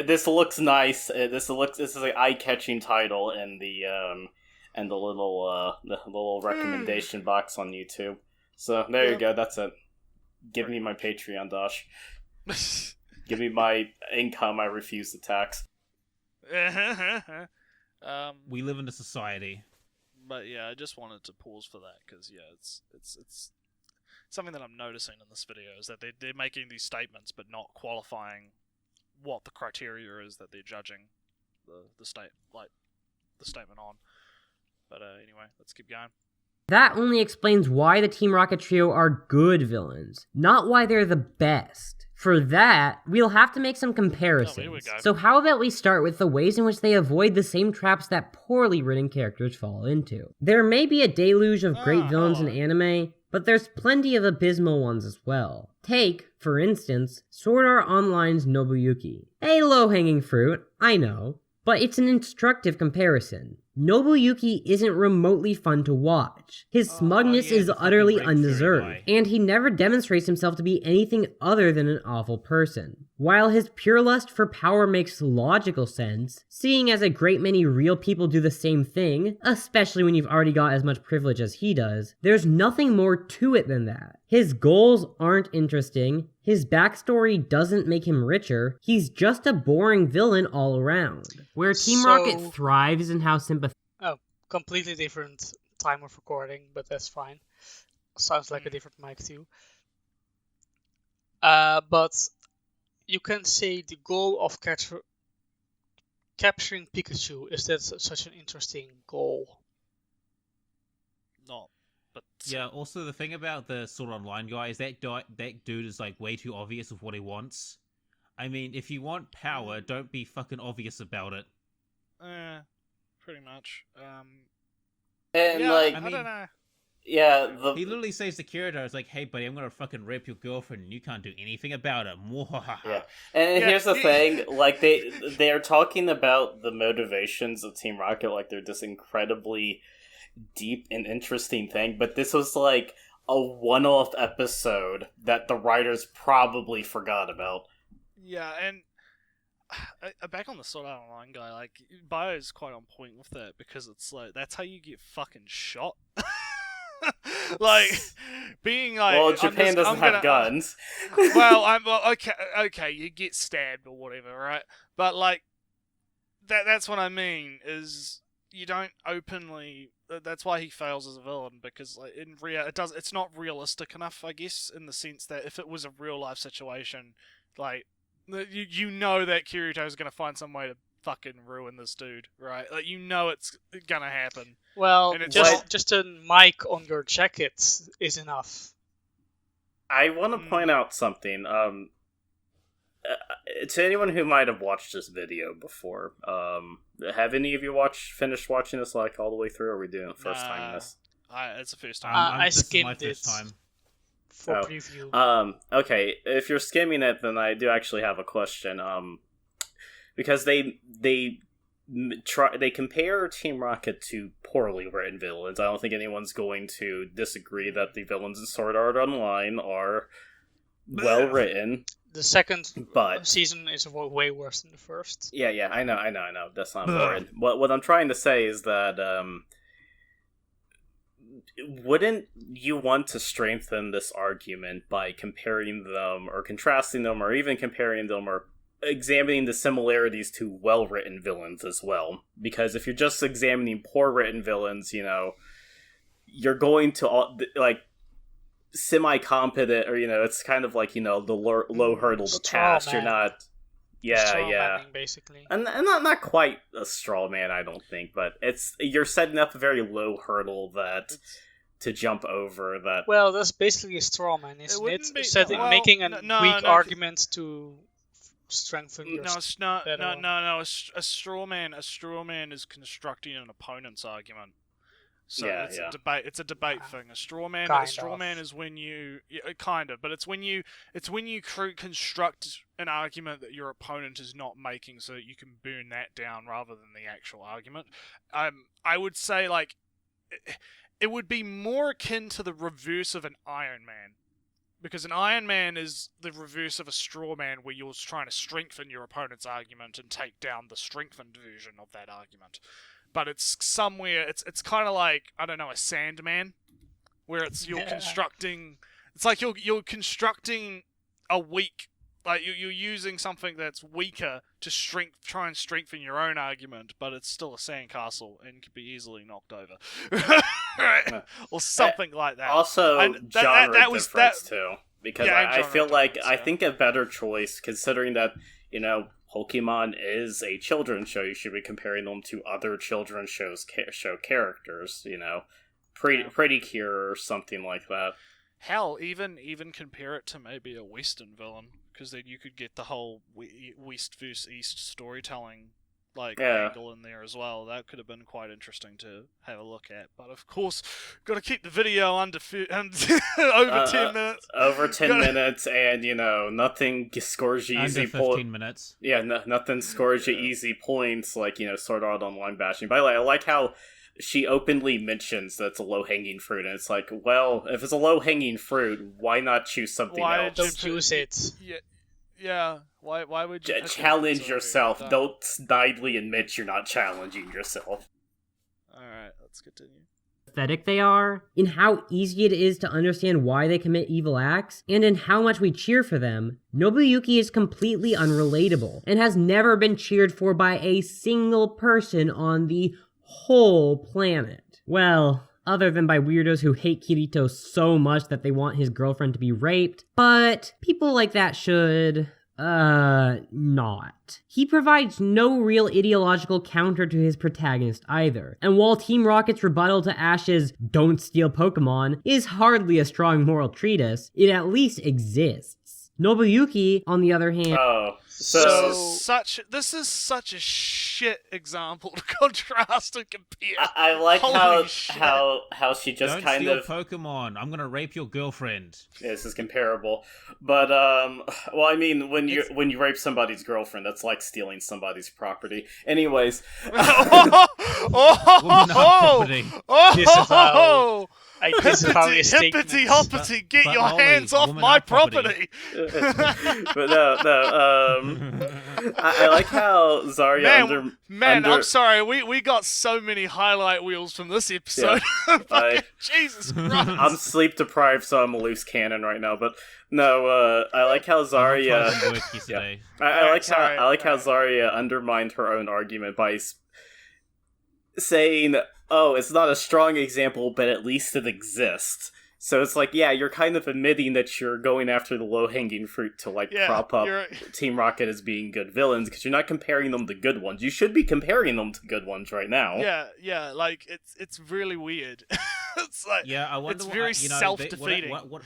Speaker 2: This looks nice. This is an eye-catching title in the little recommendation box on YouTube. So there you go. That's it. Give me my Patreon, Dosh. Give me my income. I refuse to tax.
Speaker 4: We live in a society.
Speaker 1: But yeah, I just wanted to pause for that because it's something that I'm noticing in this video is that they're making these statements but not qualifying what the criteria is that they're judging the statement on. But anyway, let's keep going.
Speaker 5: That only explains why the Team Rocket trio are good villains, not why they're the best. For that, we'll have to make some comparisons.
Speaker 1: Here we go.
Speaker 5: So how about we start with the ways in which they avoid the same traps that poorly written characters fall into. There may be a deluge of great villains in anime, but there's plenty of abysmal ones as well. Take, for instance, Sword Art Online's Nobuyuki. A low-hanging fruit, I know, but it's an instructive comparison. Nobuyuki isn't remotely fun to watch. His smugness is utterly undeserved, and he never demonstrates himself to be anything other than an awful person. While his pure lust for power makes logical sense, seeing as a great many real people do the same thing, especially when you've already got as much privilege as he does, there's nothing more to it than that. His goals aren't interesting, his backstory doesn't make him richer, he's just a boring villain all around. Where Team Rocket thrives in how sympathetic...
Speaker 3: Oh, completely different time of recording, but that's fine. Sounds like a different mic too. But you can say the goal of capturing Pikachu is that such an interesting goal.
Speaker 1: Not, but
Speaker 4: yeah. Also, the thing about the Sword Online guy is that dude is like way too obvious with what he wants. I mean, if you want power, don't be fucking obvious about it.
Speaker 1: Pretty much.
Speaker 2: And
Speaker 1: yeah,
Speaker 2: like,
Speaker 1: I don't know.
Speaker 2: Yeah,
Speaker 4: he literally says to Kirito, "It's like, hey, buddy, I'm gonna fucking rape your girlfriend, and you can't do anything about it."
Speaker 2: Yeah, and here's the thing: like they are talking about the motivations of Team Rocket, like they're this incredibly deep and interesting thing. But this was like a one-off episode that the writers probably forgot about.
Speaker 1: Yeah, and back on the Sword Art Online guy, like Bio's quite on point with that because it's like that's how you get fucking shot. Like being like,
Speaker 2: well, Japan doesn't have guns.
Speaker 1: well, okay, you get stabbed or whatever, right? But like that's what I mean is you don't openly. That's why he fails as a villain because like in it's not realistic enough, I guess, in the sense that if it was a real life situation, like you know that Kirito's gonna find some way to fucking ruin this dude, right? Like you know it's gonna happen.
Speaker 3: Well, just a mic on your jacket is enough.
Speaker 2: I want to point out something. To anyone who might have watched this video before, have any of you finished watching this like all the way through? Or are we doing it first time this?
Speaker 1: It's the first time.
Speaker 3: I skimmed
Speaker 4: it
Speaker 3: for preview.
Speaker 2: Okay, if you're skimming it, then I do actually have a question. Because they compare Team Rocket to poorly written villains. I don't think anyone's going to disagree that the villains in Sword Art Online are well written.
Speaker 3: The second season is way worse than the first.
Speaker 2: Yeah, I know. That's not important. What I'm trying to say is that wouldn't you want to strengthen this argument by comparing them or contrasting them or even comparing them or examining the similarities to well-written villains as well? Because if you're just examining poor-written villains, you know, you're going to like semi-competent, or you know, it's kind of like, you know, the low hurdle to pass. You're not,
Speaker 3: basically,
Speaker 2: and not quite a straw man, I don't think, but you're setting up a very low hurdle to jump over. That
Speaker 3: well, that's basically a straw man, isn't it? Making a weak argument to strengthen your
Speaker 1: no. A straw man is constructing an opponent's argument. So
Speaker 2: Yeah,
Speaker 1: it's
Speaker 2: yeah.
Speaker 1: a debate. It's a debate thing. A straw man is when you but it's when you construct an argument that your opponent is not making, so that you can burn that down rather than the actual argument. I would say like it would be more akin to the reverse of an Iron Man. Because an Iron Man is the reverse of a straw man, where you're trying to strengthen your opponent's argument and take down the strengthened version of that argument. But it's somewhere, it's kind of like, I don't know, a Sandman, where it's you're constructing, it's like you're constructing a weak, like you're using something that's weaker to try and strengthen your own argument, but it's still a sandcastle and can be easily knocked over. Right? Or something like that.
Speaker 2: Also, genre difference too. Because I feel like, I think a better choice, considering that, you know, Pokemon is a children's show, you should be comparing them to other children's show characters, you know, Pretty Cure or something like that.
Speaker 1: Hell, even compare it to maybe a Western villain, because then you could get the whole West versus East storytelling angle in there as well. That could have been quite interesting to have a look at. But of course, got to keep the video under over 10 minutes.
Speaker 2: Over 10 minutes, and you know, nothing scores you easy
Speaker 4: points. 15 minutes.
Speaker 2: Yeah, nothing scores you easy points, like, you know, Sword Art Online bashing. By the way, I like how she openly mentions that it's a low-hanging fruit, and it's like, well, if it's a low-hanging fruit, why not choose something else?
Speaker 3: Don't choose it.
Speaker 1: Yeah. Why would you
Speaker 2: challenge yourself? Don't idly admit you're not challenging yourself.
Speaker 1: Alright, let's continue.
Speaker 5: Pathetic they are, in how easy it is to understand why they commit evil acts, and in how much we cheer for them, Nobuyuki is completely unrelatable, and has never been cheered for by a single person on the whole planet. Well, other than by weirdos who hate Kirito so much that they want his girlfriend to be raped, but people like that should... not. He provides no real ideological counter to his protagonist either, and while Team Rocket's rebuttal to Ash's "don't steal Pokemon" is hardly a strong moral treatise, it at least exists. Nobuyuki, on the other hand...
Speaker 1: This is such a shit example to contrast and compare.
Speaker 2: I like how she just
Speaker 4: Don't
Speaker 2: kind
Speaker 4: steal
Speaker 2: of
Speaker 4: Pokemon. I'm gonna rape your girlfriend.
Speaker 2: Yeah, this is comparable, but well, I mean, when you rape somebody's girlfriend, that's like stealing somebody's property. Anyways,
Speaker 1: Hippity hoppity, get your hands off my property.
Speaker 2: But no. I like how Zarya
Speaker 1: I'm sorry, we got so many highlight wheels from this episode. Yeah, Jesus Christ.
Speaker 2: I'm sleep deprived, so I'm a loose cannon right now. But no, I like how Zarya. I like how Zarya undermined her own argument by saying, "Oh, it's not a strong example, but at least it exists." So it's like, yeah, you're kind of admitting that you're going after the low-hanging fruit to, prop up Team Rocket as being good villains, because you're not comparing them to good ones. You should be comparing them to good ones right now.
Speaker 1: Yeah, like, it's really weird. It's like,
Speaker 4: I wonder
Speaker 1: it's very self-defeating.
Speaker 4: What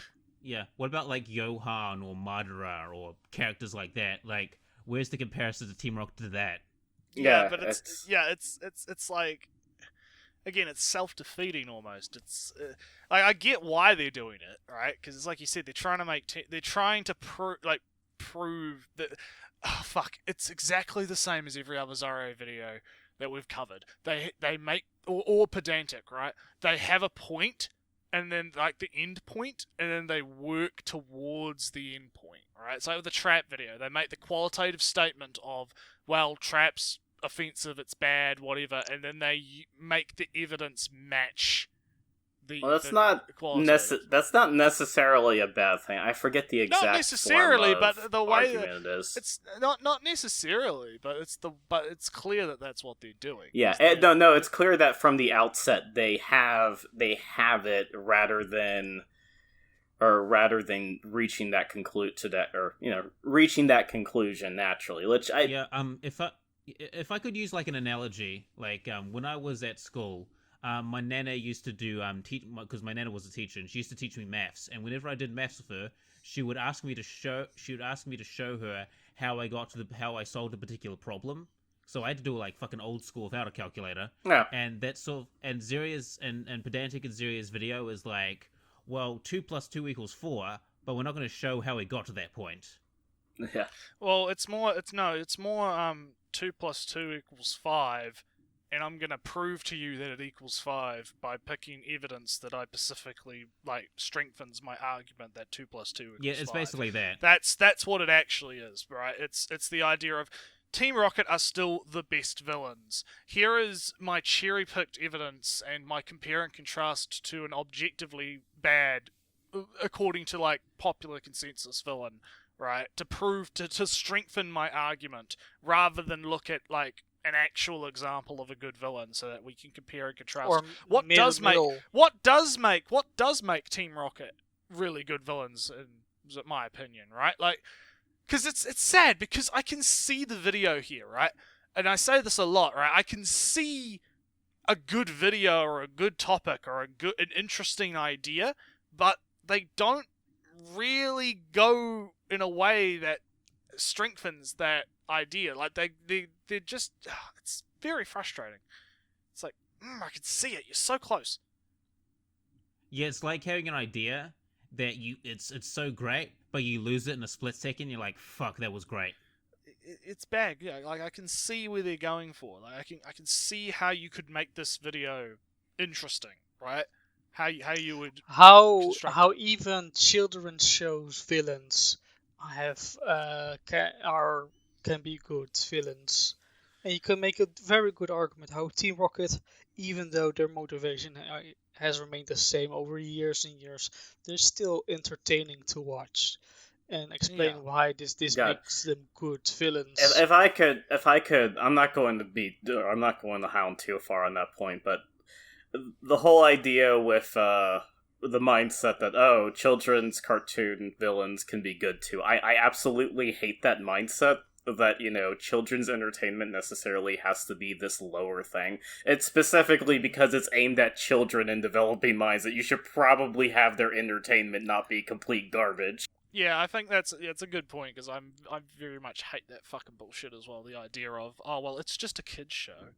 Speaker 4: about, like, Johan or Madara or characters like that? Like, where's the comparison to Team Rocket to that?
Speaker 1: Yeah, but it's like... Again, it's self-defeating almost. It's I get why they're doing it, right? Because it's like you said, they're trying to prove that. Oh, fuck! It's exactly the same as every other Zarya video that we've covered. They make or pedantic, right? They have a point, and then like the end point, and then they work towards the end point, right? So with the trap video, they make the qualitative statement of, well, traps offensive, it's bad, whatever, and then they make the evidence match the.
Speaker 2: Well, that's not necessarily a bad thing. I forget the exact. Not
Speaker 1: necessarily, but the way
Speaker 2: it is.
Speaker 1: It's not necessarily, but it's clear that that's what they're doing.
Speaker 2: Yeah, no, it's clear that from the outset they have it rather than reaching that reaching that conclusion naturally. Which
Speaker 4: If I could use like an analogy, like when I was at school, my nana used to do because my nana was a teacher, and she used to teach me maths. And whenever I did maths with her, she would ask me to show her how I solved a particular problem. So I had to do it like fucking old school without a calculator.
Speaker 2: Yeah.
Speaker 4: And that's sort of, and Zeria's and Pedantic and Zeria's video is like, well, 2 + 2 = 4, but we're not going to show how he got to that point.
Speaker 2: Yeah.
Speaker 1: Well, it's more 2 + 2 = 5, and I'm gonna prove to you that it equals 5 by picking evidence that I specifically strengthens my argument that 2 + 2 = 5.
Speaker 4: Yeah, it's basically that.
Speaker 1: That's what it actually is, right? It's the idea of Team Rocket are still the best villains. Here is my cherry-picked evidence and my compare and contrast to an objectively bad, according to popular consensus villain, right? To prove to strengthen my argument rather than look at an actual example of a good villain so that we can compare and contrast.
Speaker 3: Or
Speaker 1: what does make Team Rocket really good villains in my opinion, right? Because it's sad because I can see the video here, right? And I say this a lot, right? I can see a good video or a good topic or an interesting idea, but they don't really go in a way that strengthens that idea. They're just, it's very frustrating. It's like, I can see it. You're so close.
Speaker 4: Yeah, it's like having an idea that it's so great, but you lose it in a split second. You're like, fuck, that was great.
Speaker 1: It's bad. Yeah, I can see where they're going for. I can see how you could make this video interesting, right? How you would
Speaker 3: how even children's shows villains can be good villains, and you can make a very good argument how Team Rocket, even though their motivation has remained the same over years and years, they're still entertaining to watch, and explain why this makes them good villains.
Speaker 2: If I could, I'm not going to hound too far on that point, but the whole idea with the mindset that children's cartoon villains can be good too. I absolutely hate that mindset that, children's entertainment necessarily has to be this lower thing. It's specifically because it's aimed at children in developing minds that you should probably have their entertainment not be complete garbage.
Speaker 1: Yeah, I think it's a good point, because I very much hate that fucking bullshit as well. The idea of, it's just a kid's show.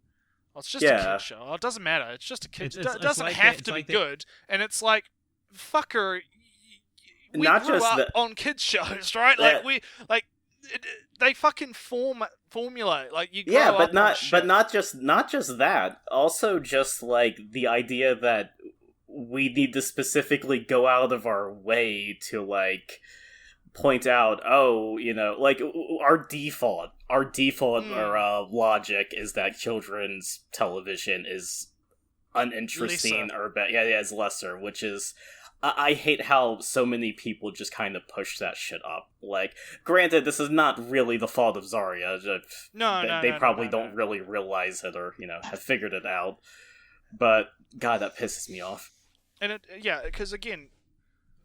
Speaker 1: Well, it's just a kid's show. Oh, it doesn't matter. It's just a kid's. It doesn't have to be good. And it's like, fucker, we grew up on kids shows, right? They fucking formulate you grow up
Speaker 2: but
Speaker 1: on
Speaker 2: not just that. Also, just the idea that we need to specifically go out of our way to point out, our default logic is that children's television is uninteresting or is lesser, which is. I hate how so many people just kind of push that shit up. Granted, this is not really the fault of Zarya. They probably don't really realize it or, have figured it out. But, God, that pisses me off.
Speaker 1: And because again,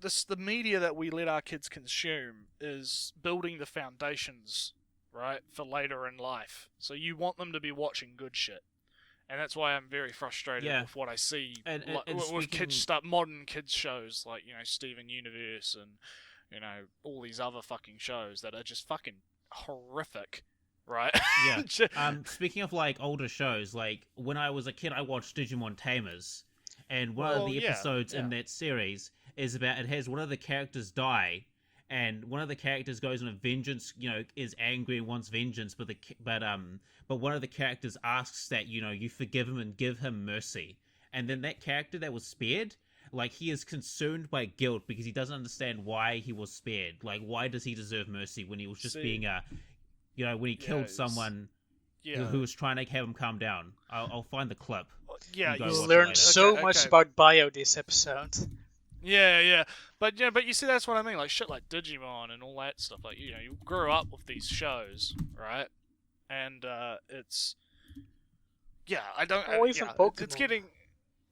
Speaker 1: the media that we let our kids consume is building the foundations, right, for later in life. So you want them to be watching good shit. And that's why I'm very frustrated with what I see with modern kids shows like, Steven Universe and, all these other fucking shows that are just fucking horrific, right?
Speaker 4: Yeah. Speaking of older shows, when I was a kid, I watched Digimon Tamers, and one of the episodes in that series is about, it has one of the characters die, and one of the characters goes on a vengeance, is angry and wants vengeance, but one of the characters asks that, you forgive him and give him mercy. And then that character that was spared, he is consumed by guilt because he doesn't understand why he was spared. Why does he deserve mercy when he was just being when he killed someone who was trying to have him calm down. I'll find the clip.
Speaker 1: Yeah,
Speaker 3: you learned so much about Bio this episode.
Speaker 1: Yeah, but you see, that's what I mean. Shit like Digimon and all that stuff. You grew up with these shows, right? And it's I don't.
Speaker 3: Or even Pokemon.
Speaker 1: It's getting,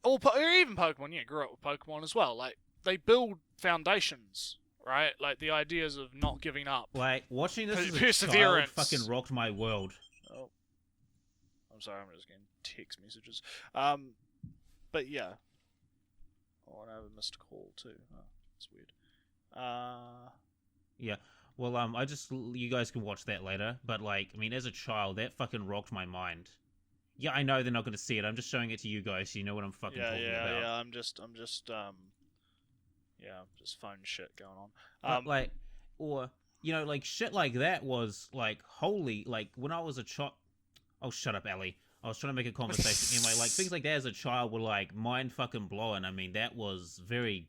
Speaker 1: or even Pokemon. Yeah, grew up with Pokemon as well. They build foundations, right? The ideas of not giving up.
Speaker 4: Watching this as a
Speaker 1: perseverance
Speaker 4: child fucking rocked my world.
Speaker 1: Oh, I'm sorry, I'm just getting text messages. But yeah. Oh, and I have a missed call too. Oh, that's weird.
Speaker 4: Yeah. Well, you guys can watch that later, but, like, I mean, as a child, that fucking rocked my mind. Yeah, I know they're not going to see it. I'm just showing it to you guys so you know what I'm fucking talking about.
Speaker 1: Yeah, I'm just phone shit going on.
Speaker 4: But, like, or, you know, like, shit like that was, like, holy, like, when I was a child... Oh, shut up, Ellie. I was trying to make a conversation. Anyway, like, things like that as a child were, like, mind fucking blowing. I mean, that was very...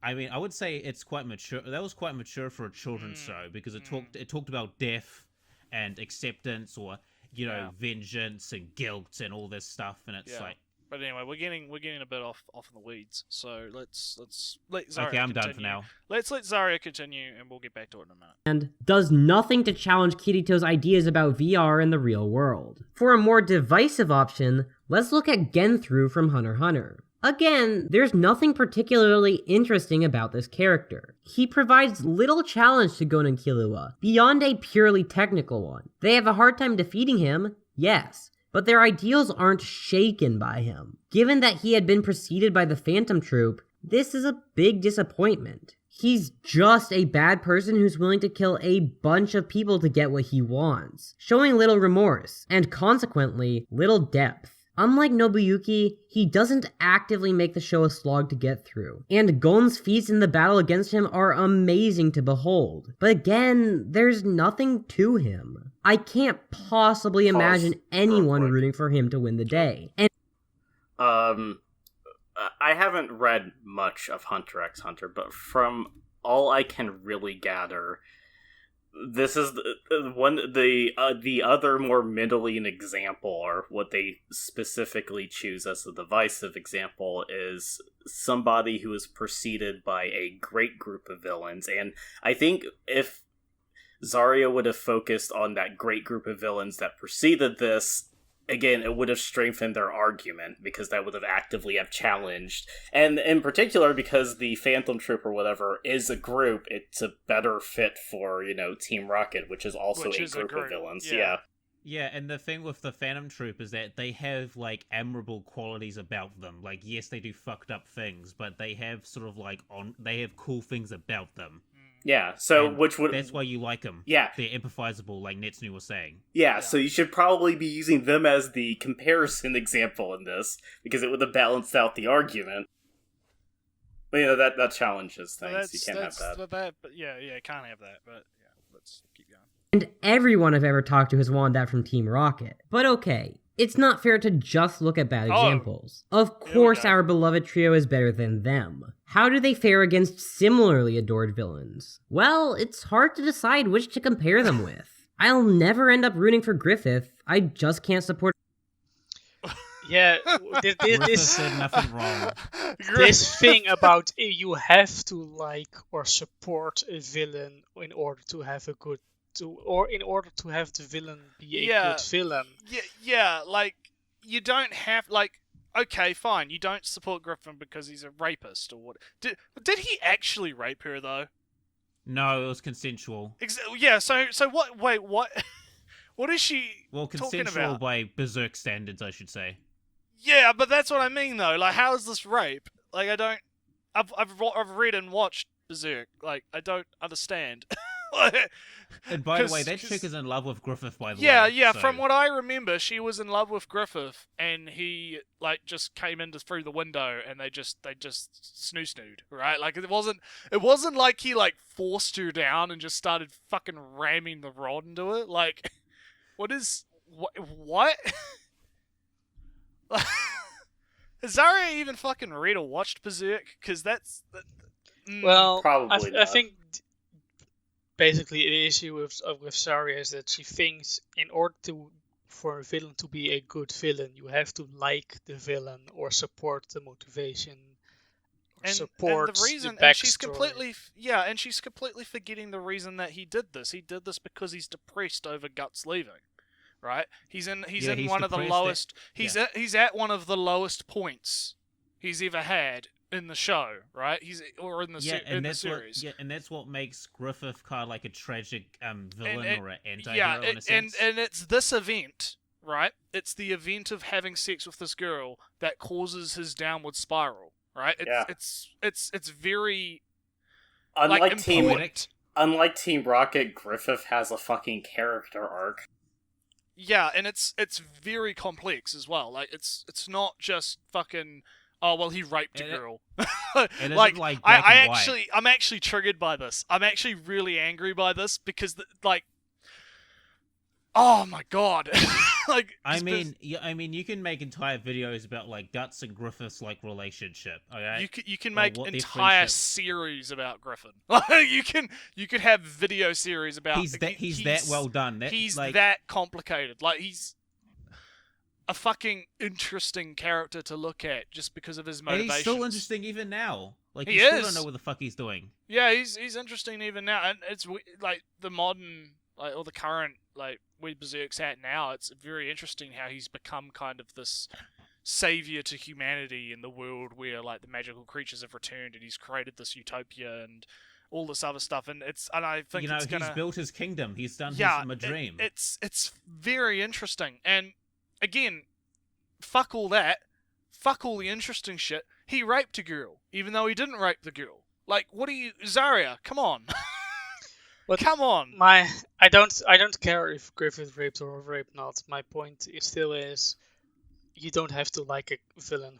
Speaker 4: I mean, I would say it's quite mature. That was quite mature for a children's show because it talked about death and acceptance, or vengeance and guilt and all this stuff. And it's like,
Speaker 1: but anyway, we're getting a bit off in the weeds. So let's let Zarya
Speaker 4: okay, I'm
Speaker 1: continue.
Speaker 4: done for now.
Speaker 1: Let's let Zarya continue, and we'll get back to it in a minute.
Speaker 5: And does nothing to challenge Kirito's ideas about VR in the real world. For a more divisive option, let's look at Genthru from Hunter x Hunter. Again, there's nothing particularly interesting about this character. He provides little challenge to Gon and Killua, beyond a purely technical one. They have a hard time defeating him, yes, but their ideals aren't shaken by him. Given that he had been preceded by the Phantom Troop, this is a big disappointment. He's just a bad person who's willing to kill a bunch of people to get what he wants, showing little remorse, and consequently, little depth. Unlike Nobuyuki, he doesn't actively make the show a slog to get through, and Gon's feats in the battle against him are amazing to behold. But again, there's nothing to him. I can't possibly imagine anyone rooting for him to win the day. And
Speaker 2: I haven't read much of Hunter x Hunter, but from all I can really gather, this is the other more middling example, or what they specifically choose as the divisive example, is somebody who is preceded by a great group of villains. And I think if Zarya would have focused on that great group of villains that preceded this, again, it would have strengthened their argument, because that would have actively have challenged. And in particular, because the Phantom Troop or whatever is a group, it's a better fit for, Team Rocket, which is also a group of villains. Yeah.
Speaker 4: Yeah, and the thing with the Phantom Troop is that they have, like, admirable qualities about them. Like, yes, they do fucked up things, but they have sort of, like, they have cool things about them.
Speaker 2: Yeah, so
Speaker 4: and that's why you like them.
Speaker 2: Yeah.
Speaker 4: They're empathizable, like Netsunu was saying.
Speaker 2: Yeah, so you should probably be using them as the comparison example in this, because it would have balanced out the argument. But, that challenges things. You can't have that.
Speaker 1: But yeah, can't have that, but yeah, let's keep going.
Speaker 5: And everyone I've ever talked to has wanted that from Team Rocket. But okay, it's not fair to just look at bad examples. Of course our beloved trio is better than them. How do they fare against similarly adored villains? Well, it's hard to decide which to compare them with. I'll never end up rooting for Griffith. I just can't support...
Speaker 3: Yeah,
Speaker 4: this said nothing wrong.
Speaker 3: This thing about you have to like or support a villain in order to have a good... in order to have the villain be a good villain.
Speaker 1: Yeah, like, you don't have, like... Okay, fine. You don't support Griffin because he's a rapist or what? Did he actually rape her though?
Speaker 4: No, it was consensual.
Speaker 1: Yeah. So what? Wait, what? What is she?
Speaker 4: Well, consensual by Berserk standards, I should say.
Speaker 1: Yeah, but that's what I mean though. Like, how is this rape? Like, I don't. I've read and watched Berserk. Like, I don't understand.
Speaker 4: And by the way, that chick is in love with Griffith, by the way.
Speaker 1: Yeah.
Speaker 4: So.
Speaker 1: From what I remember, she was in love with Griffith, and he just came in through the window, and they just snoo-snooed, right? Like, it wasn't like he forced her down and just started fucking ramming the rod into it. Like, what? Has Zarya even fucking read or watched Berserk? Because
Speaker 3: well,
Speaker 2: probably
Speaker 3: I think. Basically, the issue with Zarya is that she thinks in order for a villain to be a good villain, you have to like the villain or support the motivation, support the reason. The backstory.
Speaker 1: And she's completely forgetting the reason that he did this. He did this because he's depressed over Guts leaving, right? He's one of the lowest. He's at one of the lowest points he's ever had in the show, right? In the series.
Speaker 4: And that's what makes Griffith kind of like a tragic villain or an anti-hero in a sense.
Speaker 1: And it's this event, right? It's the event of having sex with this girl that causes his downward spiral, right? It's very
Speaker 2: unlike
Speaker 1: important.
Speaker 2: unlike Team Rocket, Griffith has a fucking character arc.
Speaker 1: Yeah, and it's very complex as well. Like it's not just fucking oh well he raped a girl.
Speaker 4: like
Speaker 1: I'm actually triggered by this. I'm actually really angry by this because like oh my god. Like
Speaker 4: I mean you can make entire videos about like Guts and Griffith's like relationship. Okay,
Speaker 1: you can make entire series about Griffin. you could have video series about.
Speaker 4: He's that well done.
Speaker 1: He's that complicated. Like he's a fucking interesting character to look at just because of his motivations.
Speaker 4: And he's still interesting even now. Like
Speaker 1: he
Speaker 4: you still
Speaker 1: is.
Speaker 4: don't know what the fuck he's doing.
Speaker 1: Yeah, he's interesting even now, and it's like the modern like or the current like where Berserk's at now. It's very interesting how he's become kind of this savior to humanity in the world where like the magical creatures have returned, and he's created this utopia and all this other stuff. And I think
Speaker 4: he's built his kingdom. He's done his dream.
Speaker 1: It's very interesting. And again, fuck all that. Fuck all the interesting shit. He raped a girl, even though he didn't rape the girl. Like, what are you, Zarya? Come on.
Speaker 3: But
Speaker 1: come on.
Speaker 3: I don't care if Griffith raped or raped not. My point still is, you don't have to like a villain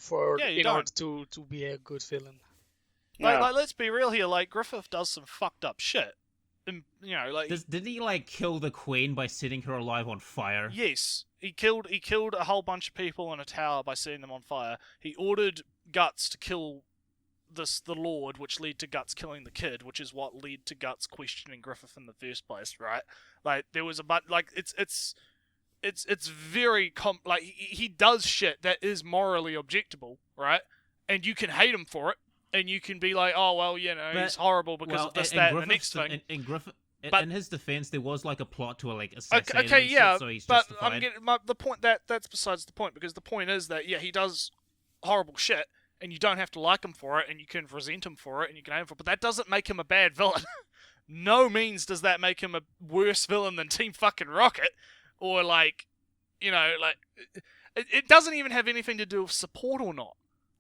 Speaker 3: in order to be a good villain.
Speaker 1: Like, let's be real here. Like, Griffith does some fucked up shit. And, you know, like
Speaker 4: didn't he like kill the queen by setting her alive on fire?
Speaker 1: Yes, he killed a whole bunch of people in a tower by setting them on fire. He ordered Guts to kill the Lord, which led to Guts killing the kid, which is what led to Guts questioning Griffith in the first place, right? Like there was it's very like he does shit that is morally objectable, right? And you can hate him for it, and you can be like, oh well, you know, he's horrible because of this, that, and the next thing.
Speaker 4: In Griffith, in his defense, there was like a plot to like assassinate him.
Speaker 1: Okay, yeah,
Speaker 4: so he's
Speaker 1: but
Speaker 4: justified.
Speaker 1: I'm getting the point that's besides the point, because the point is that he does horrible shit. And you don't have to like him for it, and you can resent him for it, and you can hate him for it, but that doesn't make him a bad villain. No means does that make him a worse villain than Team fucking Rocket, or like, you know, like, it doesn't even have anything to do with support or not.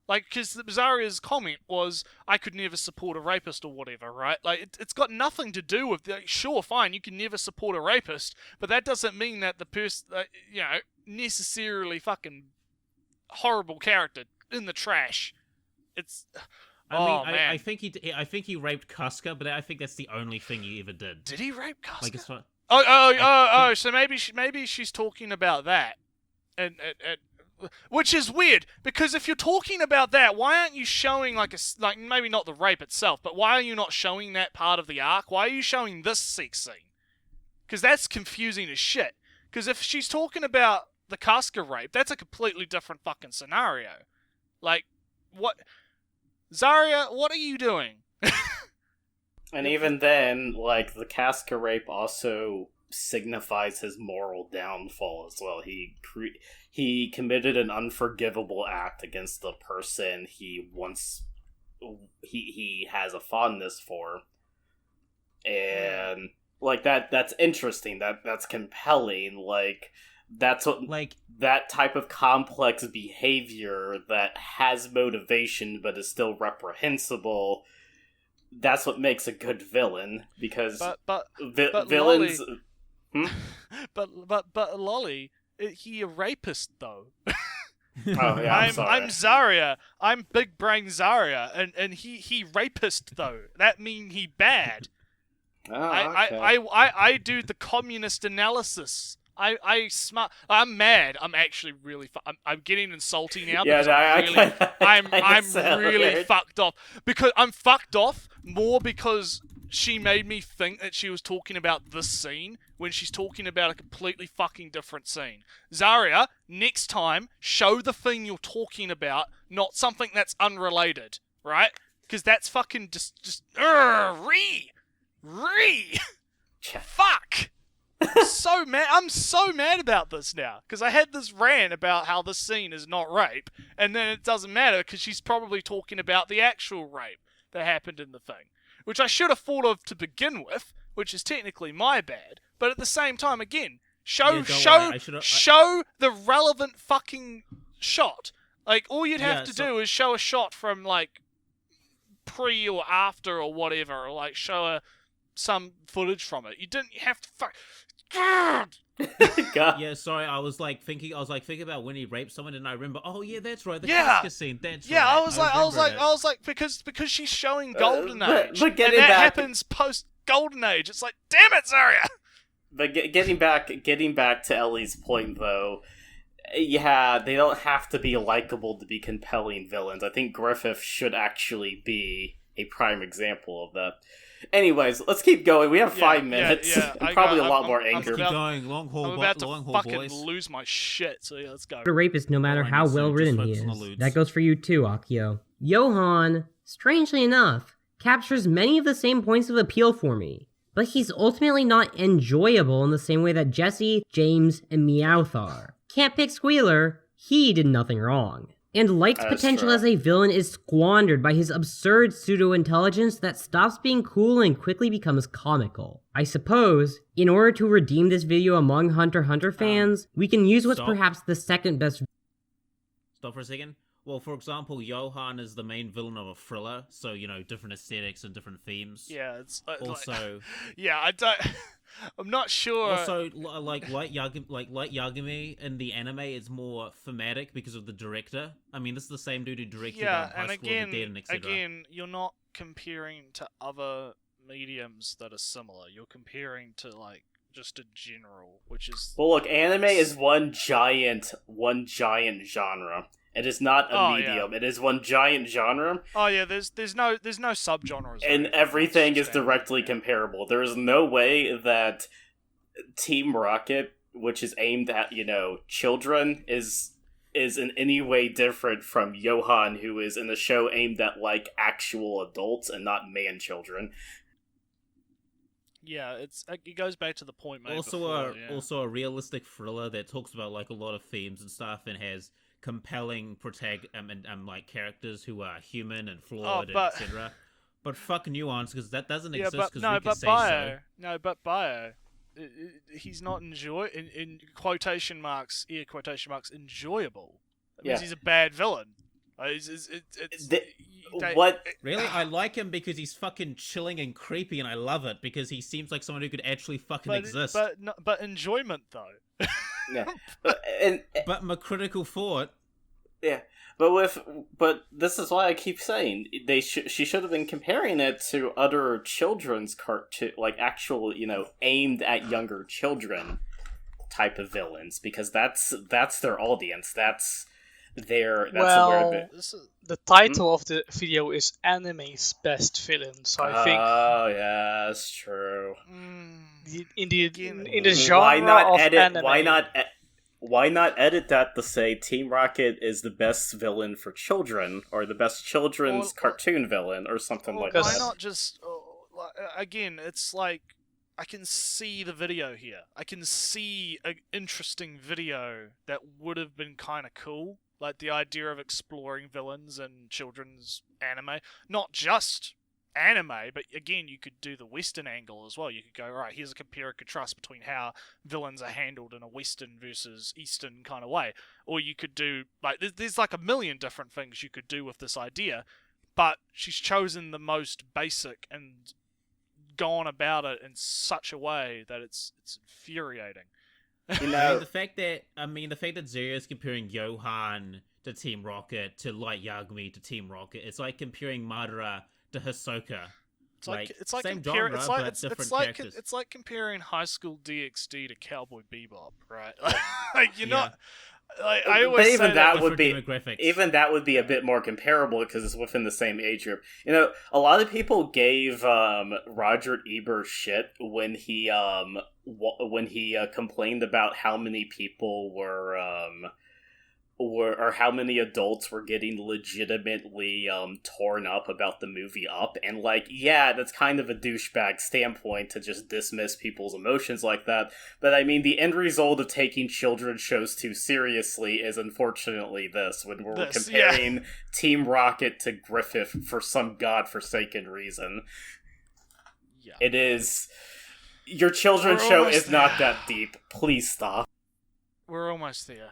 Speaker 1: Like, because Zarya's comment was, I could never support a rapist or whatever, right? Like, it's got nothing to do with, sure, fine, you can never support a rapist, but that doesn't mean that the person, you know, necessarily fucking horrible character in the trash. It's
Speaker 4: I think he raped Casca, but I think that's the only thing he ever did.
Speaker 1: Did he rape Casca?
Speaker 4: Like, it's fun.
Speaker 1: So maybe she's talking about that, and which is weird, because if you're talking about that, why aren't you showing like maybe not the rape itself, but why are you not showing that part of the arc? Why are you showing this sex scene? Because that's confusing as shit. Because if she's talking about the Casca rape, that's a completely different fucking scenario. Like, what? Zarya, what are you doing?
Speaker 2: And even then, like, the Casca rape also signifies his moral downfall as well. He committed an unforgivable act against the person he has a fondness for. And, like, that's interesting. That's compelling. Like, that's what, like, that type of complex behavior that has motivation but is still reprehensible, that's what makes a good villain, because villains
Speaker 1: Lolly, but Lolly, he a rapist though.
Speaker 2: Oh yeah, I'm sorry.
Speaker 1: I'm Zarya. I'm big brain Zarya, and he rapist though. That mean he bad.
Speaker 2: Oh, okay.
Speaker 1: I do the communist analysis. I'm mad. I'm actually really. I'm getting insulting now.
Speaker 2: Yeah,
Speaker 1: I'm really fucked off, because I'm fucked off more because she made me think that she was talking about this scene when she's talking about a completely fucking different scene. Zarya, next time, show the thing you're talking about, not something that's unrelated, right? Because that's fucking just fuck. I'm so mad about this now, because I had this rant about how this scene is not rape, and then it doesn't matter because she's probably talking about the actual rape that happened in the thing, which I should have thought of to begin with, which is technically my bad. But at the same time, again, show the relevant fucking shot. Like, all you'd have to do is show a shot from like pre or after or whatever, or like show some footage from it. You didn't have to fuck.
Speaker 2: God.
Speaker 4: Yeah, sorry, I was thinking about when he raped someone, and I remember, oh yeah, that's right, the
Speaker 1: Yeah.
Speaker 4: Casca scene, that's
Speaker 1: Yeah,
Speaker 4: right.
Speaker 1: I was like, because she's showing Golden Age,
Speaker 2: but
Speaker 1: and that happens post Golden Age. It's like, damn it, Zarya.
Speaker 2: But getting back to Ellie's point, though, yeah, they don't have to be likable to be compelling villains. I think Griffith should actually be a prime example of that. Anyways, let's keep going. We have 5 minutes. And probably a lot more anger.
Speaker 4: Keep going. Long haul,
Speaker 1: I'm about to fucking
Speaker 4: boys.
Speaker 1: lose my shit, so yeah, let's go.
Speaker 5: A rapist, no matter how well written he is. That goes for you too, Akio. Johan, strangely enough, captures many of the same points of appeal for me, but he's ultimately not enjoyable in the same way that Jesse, James, and Meowth are. Can't pick Squealer, he did nothing wrong. And Light's potential as a villain is squandered by his absurd pseudo-intelligence that stops being cool and quickly becomes comical. I suppose, in order to redeem this video among Hunter x Hunter fans, we can use what's perhaps the second best...
Speaker 4: Stop for a second. Well, for example, Johan is the main villain of a thriller, so, different aesthetics and different themes.
Speaker 1: Yeah, it's...
Speaker 4: also...
Speaker 1: yeah, I don't... I'm not sure...
Speaker 4: Also, like Light Yagami in the anime is more thematic because of the director. I mean, this is the same dude who directed High School of the Dead and etc.
Speaker 1: Again, you're not comparing to other mediums that are similar. You're comparing to, just a general, which is...
Speaker 2: Well, look, anime is one giant genre. It is not a medium. Yeah. It is one giant genre.
Speaker 1: Oh yeah, there's no subgenres.
Speaker 2: And everything is directly comparable. There is no way that Team Rocket, which is aimed at, children, is in any way different from Johan, who is in a show aimed at actual adults and not man children.
Speaker 1: Yeah, it goes back to the point made
Speaker 4: also
Speaker 1: before.
Speaker 4: Also a realistic thriller that talks about a lot of themes and stuff and has compelling characters who are human and flawed and etc. But fuck nuance, because that doesn't exist because we can say so.
Speaker 1: No, but Bio, he's not in quotation marks, enjoyable. That means he's a bad villain.
Speaker 2: What?
Speaker 4: Really? I like him because he's fucking chilling and creepy, and I love it because he seems like someone who could actually fucking exist.
Speaker 1: But enjoyment though.
Speaker 2: Yeah,
Speaker 4: but my critical thought.
Speaker 2: Yeah, but this is why I keep saying she should have been comparing it to other children's cartoon, actual, aimed at younger children type of villains, because that's their audience. That's
Speaker 3: the title of the video is Anime's Best Villain, so I think...
Speaker 2: Oh, yeah, that's true.
Speaker 3: In the genre of anime...
Speaker 2: Why not edit that to say Team Rocket is the best villain for children, or the best children's cartoon villain, or something like that?
Speaker 1: Why not just... again, it's like... I can see the video here. I can see an interesting video that would have been kind of cool. Like the idea of exploring villains in children's anime. Not just anime, but again, you could do the Western angle as well. You could go, right, here's a compare and contrast between how villains are handled in a Western versus Eastern kind of way. Or you could do, there's a million different things you could do with this idea, but she's chosen the most basic and gone about it in such a way that it's infuriating.
Speaker 4: The fact that Zarya is comparing Johan to Team Rocket to Light Yagami to Team Rocket, it's like comparing Madara to Hisoka. It's like same genre, but different characters.
Speaker 1: It's like comparing High School DxD to Cowboy Bebop, right? You're not. I always
Speaker 2: but even
Speaker 1: say
Speaker 2: that would be a bit more comparable because it's within the same age group. A lot of people gave Roger Ebert shit when he complained about how many people were or how many adults were getting legitimately torn up about the movie Up, and that's kind of a douchebag standpoint to just dismiss people's emotions like that. But I mean, the end result of taking children's shows too seriously is unfortunately this, when we're comparing Team Rocket to Griffith for some godforsaken reason. Yeah. It is... Your children's show is not that deep. Please stop.
Speaker 1: We're almost there.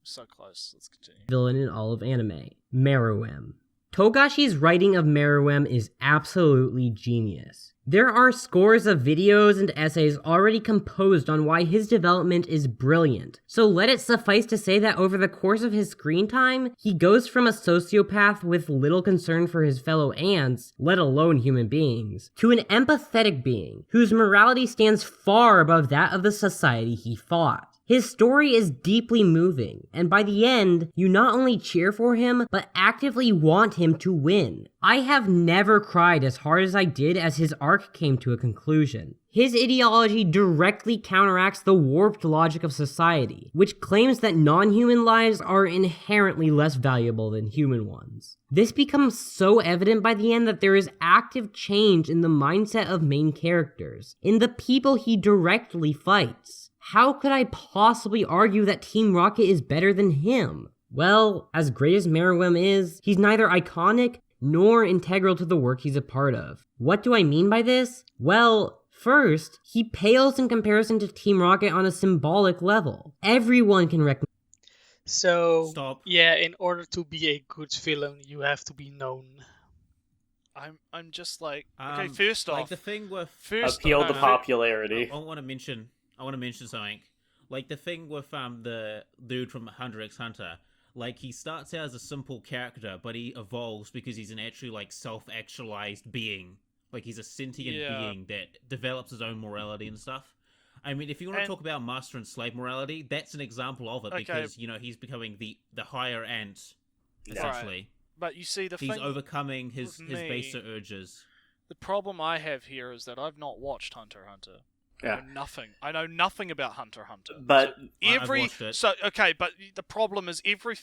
Speaker 1: So close. Let's continue.
Speaker 5: Villain in all of anime. Meruem. Togashi's writing of Meruem is absolutely genius. There are scores of videos and essays already composed on why his development is brilliant, so let it suffice to say that over the course of his screen time, he goes from a sociopath with little concern for his fellow ants, let alone human beings, to an empathetic being whose morality stands far above that of the society he fought. His story is deeply moving, and by the end, you not only cheer for him, but actively want him to win. I have never cried as hard as I did as his arc came to a conclusion. His ideology directly counteracts the warped logic of society, which claims that non-human lives are inherently less valuable than human ones. This becomes so evident by the end that there is active change in the mindset of main characters, in the people he directly fights. How could I possibly argue that Team Rocket is better than him? Well, as great as Meruem is, he's neither iconic nor integral to the work he's a part of. What do I mean by this? Well, first, he pales in comparison to Team Rocket on a symbolic level. Everyone can recognize.
Speaker 3: So,
Speaker 4: Stop.
Speaker 3: Yeah, in order to be a good villain, you have to be known.
Speaker 1: I'm just like, okay, first off,
Speaker 4: like the thing with
Speaker 2: appeal to popularity.
Speaker 4: I want to mention something. Like the thing with the dude from Hunter x Hunter. Like he starts out as a simple character, but he evolves because he's an actually like self-actualized being. Like he's a sentient being that develops his own morality and stuff. I mean, if you want to talk about master and slave morality, that's an example of it because he's becoming the higher ant essentially. Right.
Speaker 1: But you see,
Speaker 4: he's overcoming his baser urges.
Speaker 1: The problem I have here is that I've not watched Hunter x Hunter.
Speaker 2: Yeah.
Speaker 1: I know nothing about Hunter x Hunter.
Speaker 2: But
Speaker 4: I've watched it.
Speaker 1: But the problem is every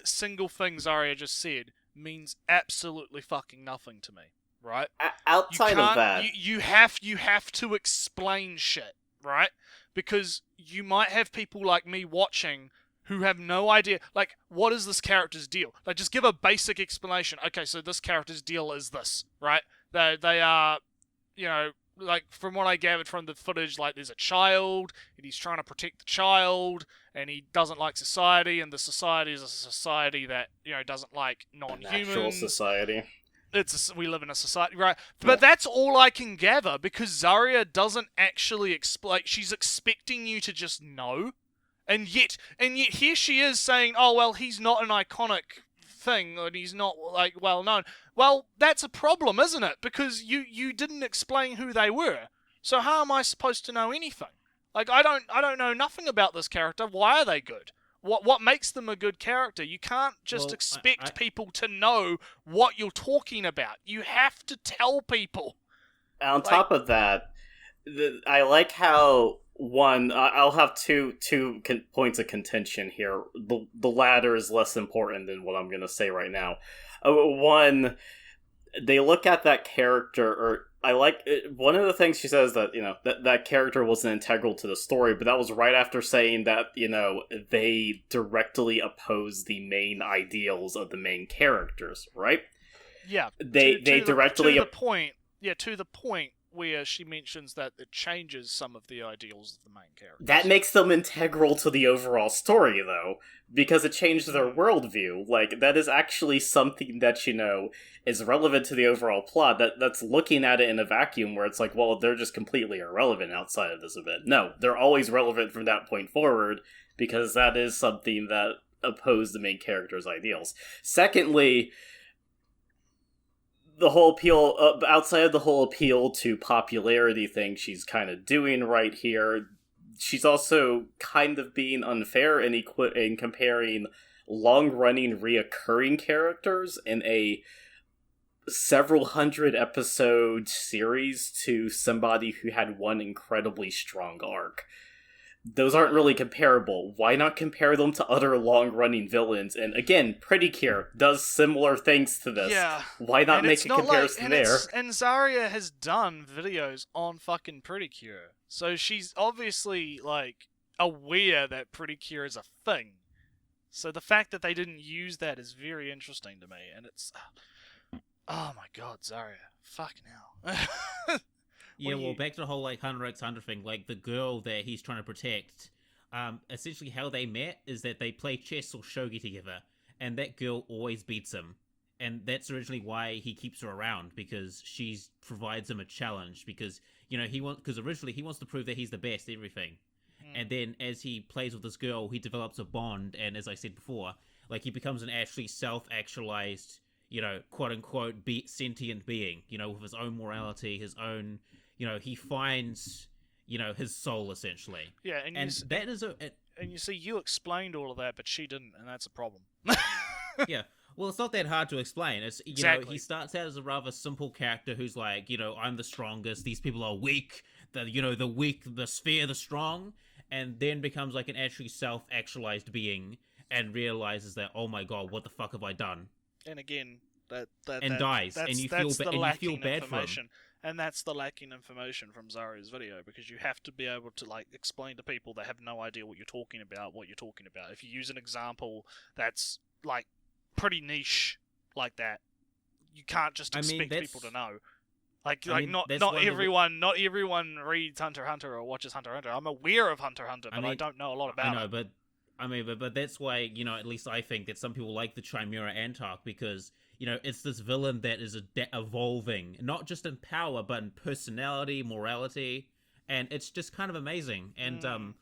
Speaker 1: single thing Zarya just said means absolutely fucking nothing to me, right?
Speaker 2: Outside of that,
Speaker 1: you have to explain shit, right? Because you might have people like me watching who have no idea, like, what is this character's deal? Like, just give a basic explanation. Okay, so this character's deal is this, right? They are, like, from what I gathered from the footage, like, there's a child, and he's trying to protect the child, and he doesn't like society, and the society is a society that, doesn't like non-humans.
Speaker 2: Natural society.
Speaker 1: We live in a society, right? But that's all I can gather, because Zarya doesn't actually explain. She's expecting you to just know, and yet here she is saying, oh, well, he's not an iconic thing, and he's not, like, well known. Well, that's a problem, isn't it? Because you didn't explain who they were. So how am I supposed to know anything? Like, I don't know nothing about this character. Why are they good? What makes them a good character? You can't just expect people to know what you're talking about. You have to tell people.
Speaker 2: On top of that, I like how I'll have two points of contention here. The latter is less important than what I'm going to say right now. One, they look at that character, or I like one of the things she says that that character wasn't integral to the story, but that was right after saying that they directly oppose the main ideals of the main characters, right?
Speaker 1: Yeah,
Speaker 2: they directly
Speaker 1: to the point. Yeah, to the point where she mentions that it changes some of the ideals of the main characters.
Speaker 2: That makes them integral to the overall story, though, because it changed their worldview. Like, that is actually something that, is relevant to the overall plot. That's looking at it in a vacuum where it's like, well, they're just completely irrelevant outside of this event. No, they're always relevant from that point forward, because that is something that opposed the main character's ideals. Secondly, the whole appeal, outside of the whole appeal to popularity thing she's kind of doing right here, she's also kind of being unfair in comparing long-running reoccurring characters in a several hundred episode series to somebody who had one incredibly strong arc. Those aren't really comparable. Why not compare them to other long-running villains? And again, Pretty Cure does similar things to this.
Speaker 1: Yeah.
Speaker 2: Why not make a comparison there?
Speaker 1: And Zarya has done videos on fucking Pretty Cure. So she's obviously, like, aware that Pretty Cure is a thing. So the fact that they didn't use that is very interesting to me. And it's... Oh my god, Zarya. Fucking hell.
Speaker 4: Yeah, well, back to the whole, like, Hunter x Hunter thing, like, the girl that he's trying to protect, essentially how they met is that they play chess or shogi together, and that girl always beats him. and that's originally why he keeps her around, because she provides him a challenge, because originally he wants to prove that he's the best at everything. And then as he plays with this girl, he develops a bond, and as I said before, like, he becomes an actually self-actualized, quote-unquote sentient being, with his own morality, his own, he finds, his soul, essentially.
Speaker 1: Yeah,
Speaker 4: and that is
Speaker 1: and you see, you explained all of that, but she didn't, and that's a problem.
Speaker 4: Yeah. Well, it's not that hard to explain. It's
Speaker 1: Exactly.
Speaker 4: He starts out as a rather simple character who's like, I'm the strongest. These people are weak. The weak, the sphere, the strong, and then becomes like an actually self-actualized being and realizes that, oh my god, what the fuck have I done?
Speaker 1: And again,
Speaker 4: dies, and you feel bad for him.
Speaker 1: And that's the lacking information from Zarya's video, because you have to be able to explain to people that have no idea what you're talking about. If you use an example that's pretty niche like that, you can't just expect people to know. Not everyone reads Hunter x Hunter or watches Hunter x Hunter. I'm aware of Hunter x Hunter, but I don't know a lot about it.
Speaker 4: But that's why, at least I think that some people like the Chimera Antarch, because it's this villain that is evolving, not just in power, but in personality, morality, and it's just kind of amazing. And,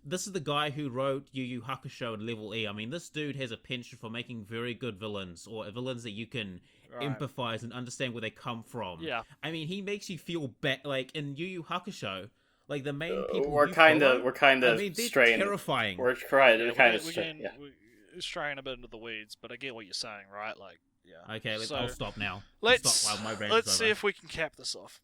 Speaker 4: this is the guy who wrote Yu Yu Hakusho and Level E. I mean, this dude has a penchant for making very good villains, or villains that you can empathize and understand where they come from.
Speaker 1: Yeah.
Speaker 4: I mean, he makes you feel bad, in Yu Yu Hakusho, the main people
Speaker 2: we're kind of
Speaker 4: they're terrifying.
Speaker 2: We're kind of straying. Yeah.
Speaker 1: We're straying a bit into the weeds, but I get what you're saying, right? Yeah.
Speaker 4: Okay, I'll stop now.
Speaker 1: Let's see if we can cap this off.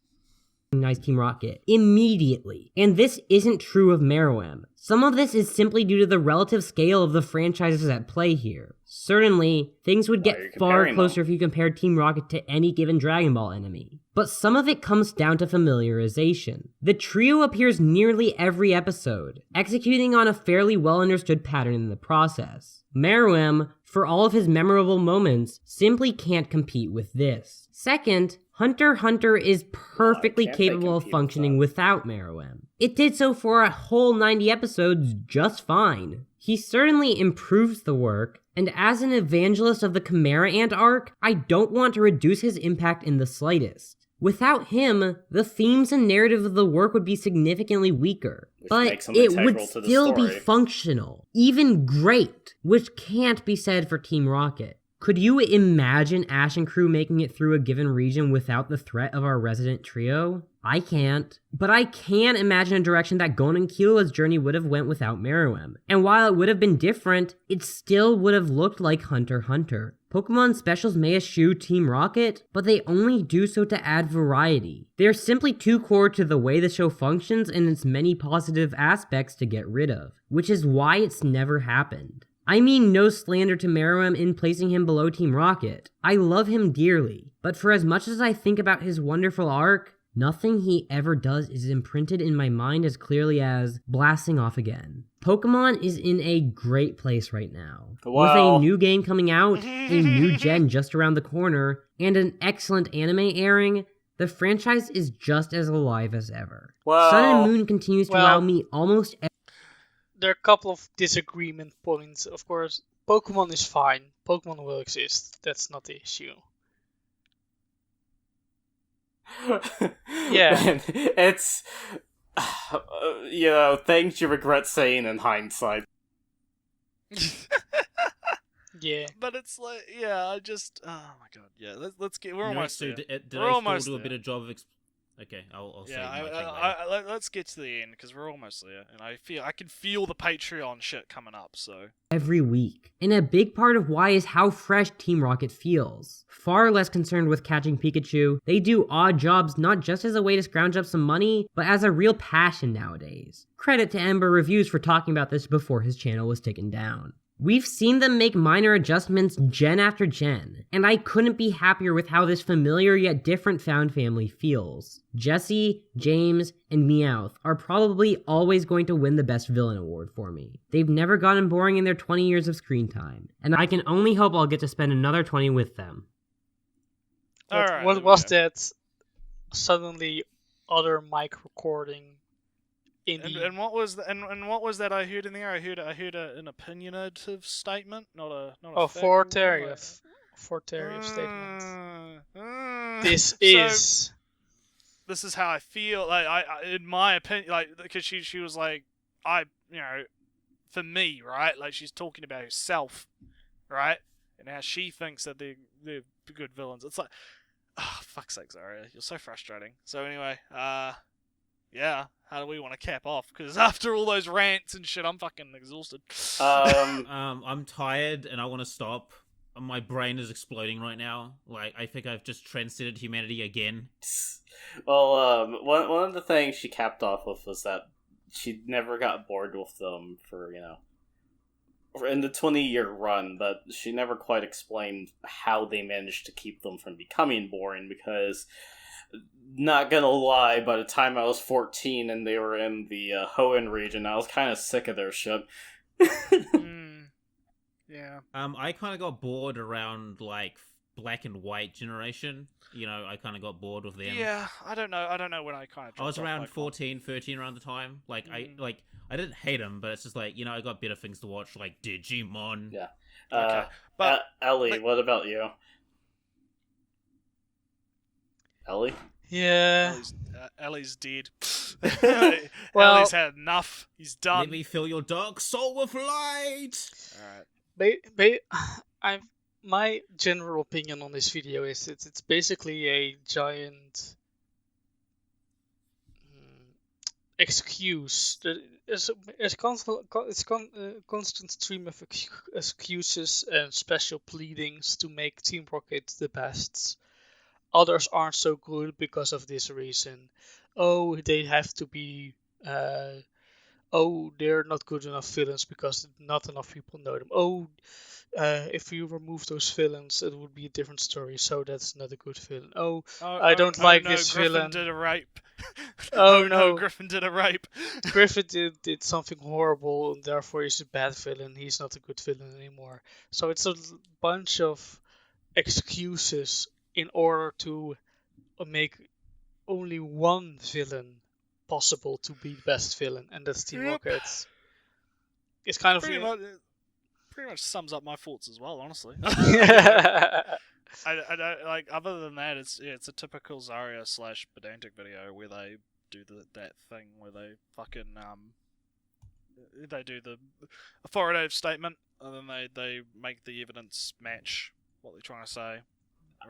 Speaker 5: Recognize Team Rocket immediately. And this isn't true of Meruem. Some of this is simply due to the relative scale of the franchises at play here. Certainly, things would get far closer if you compared Team Rocket to any given Dragon Ball enemy. But some of it comes down to familiarization. The trio appears nearly every episode, executing on a fairly well-understood pattern in the process. Meruem, for all of his memorable moments, simply can't compete with this. Second, Hunter x Hunter is perfectly capable of functioning without Meruem. It did so for a whole 90 episodes just fine. He certainly improves the work, and as an evangelist of the Chimera Ant arc, I don't want to reduce his impact in the slightest. Without him, the themes and narrative of the work would be significantly weaker, but it would still be functional, even great, which can't be said for Team Rocket. Could you imagine Ash and crew making it through a given region without the threat of our resident trio? I can't. But I can imagine a direction that Gon and Killua's journey would have went without Meruem. And while it would have been different, it still would have looked like Hunter x Hunter. Pokemon specials may eschew Team Rocket, but they only do so to add variety. They are simply too core to the way the show functions and its many positive aspects to get rid of, which is why it's never happened. I mean no slander to Meruem in placing him below Team Rocket. I love him dearly, but for as much as I think about his wonderful arc, nothing he ever does is imprinted in my mind as clearly as blasting off again. Pokemon is in a great place right now. With a new game coming out, a new gen just around the corner, and an excellent anime airing, the franchise is just as alive as ever. Sun and Moon continues to wow me almost
Speaker 3: there are a couple of disagreement points. Of course, Pokemon is fine. Pokemon will exist. That's not the issue. Yeah.
Speaker 2: It's... things you regret saying in hindsight.
Speaker 3: Yeah.
Speaker 1: But it's I just... Oh my god, yeah. Let's get... We're almost there.
Speaker 4: Did I still do a better job of... Okay, I'll say
Speaker 1: let's get to the end, because we're almost there, and I can feel the Patreon shit coming up, so...
Speaker 5: Every week. And a big part of why is how fresh Team Rocket feels. Far less concerned with catching Pikachu, they do odd jobs not just as a way to scrounge up some money, but as a real passion nowadays. Credit to Ember Reviews for talking about this before his channel was taken down. We've seen them make minor adjustments gen after gen, and I couldn't be happier with how this familiar yet different found family feels. Jesse, James, and Meowth are probably always going to win the Best Villain award for me. They've never gotten boring in their 20 years of screen time, and I can only hope I'll get to spend another 20 with them.
Speaker 3: What was that suddenly other mic recording?
Speaker 1: And what was that I heard in there? I heard an opinionative statement, not a.
Speaker 3: Forte. for Terrier's statement.
Speaker 1: This is how I feel. Like I in my opinion, like because she was like for me, right? Like she's talking about herself, right? And how she thinks that they're good villains. It's like, oh, fuck's sake, Zarya, you're so frustrating. So anyway, yeah, how do we want to cap off? Because after all those rants and shit, I'm fucking exhausted.
Speaker 4: I'm tired and I want to stop. My brain is exploding right now. Like, I think I've just transcended humanity again.
Speaker 2: Well, one of the things she capped off with was that she never got bored with them for, in the 20-year run, but she never quite explained how they managed to keep them from becoming boring, because, not gonna lie, by the time I was 14 and they were in the Hoenn region, I was kind of sick of their shit.
Speaker 1: Yeah.
Speaker 4: I kind of got bored around, like, Black and White generation. I kind of got bored with them.
Speaker 1: Yeah, I don't know when I kind of.
Speaker 4: I was around 14, 13 around the time. Like, I didn't hate them, but it's just like, I got better things to watch, like Digimon.
Speaker 2: Yeah.
Speaker 1: Okay. But
Speaker 2: Ellie, what about you? Ellie?
Speaker 3: Yeah.
Speaker 1: Ellie's dead.
Speaker 3: Well,
Speaker 1: Ellie's had enough. He's done.
Speaker 4: Let me fill your dark soul with light.
Speaker 1: All right.
Speaker 3: My general opinion on this video is it's basically a giant excuse. It's a constant stream of excuses and special pleadings to make Team Rocket the best. Others aren't so good because of this reason. Oh, they have to be. They're not good enough villains because not enough people know them. If you remove those villains, it would be a different story. So that's not a good villain. I don't like this
Speaker 1: Griffin
Speaker 3: villain.
Speaker 1: Did a rape.
Speaker 3: No,
Speaker 1: Griffin did a rape.
Speaker 3: Griffin did something horrible, and therefore he's a bad villain. He's not a good villain anymore. So it's a bunch of excuses in order to make only one villain possible to be the best villain, and that's Team Rocket. It's kind of
Speaker 1: pretty much sums up my thoughts as well, honestly. I don't like. Other than that, it's a typical Zarya / pedantic video where they do that thing where they fucking they do the authoritative statement and then they make the evidence match what they're trying to say.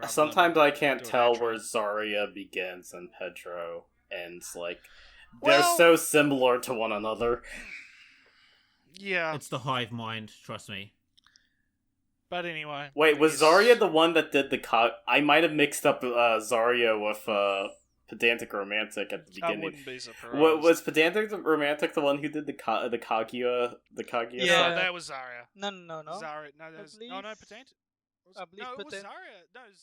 Speaker 2: Sometimes I can't tell where Zarya begins and Pedro ends. Like, they're so similar to one another.
Speaker 1: Yeah.
Speaker 4: It's the hive mind, trust me.
Speaker 1: But anyway.
Speaker 2: Wait, was Zarya the one that did the I might have mixed up Zarya with Pedantic Romantic at the beginning.
Speaker 1: I wouldn't be surprised.
Speaker 2: Was Pedantic Romantic the one who did the Kaguya?
Speaker 1: Yeah, that was Zarya.
Speaker 3: No.
Speaker 1: Zarya. No, no, Pedantic.
Speaker 3: I believe
Speaker 1: No, Zarya did.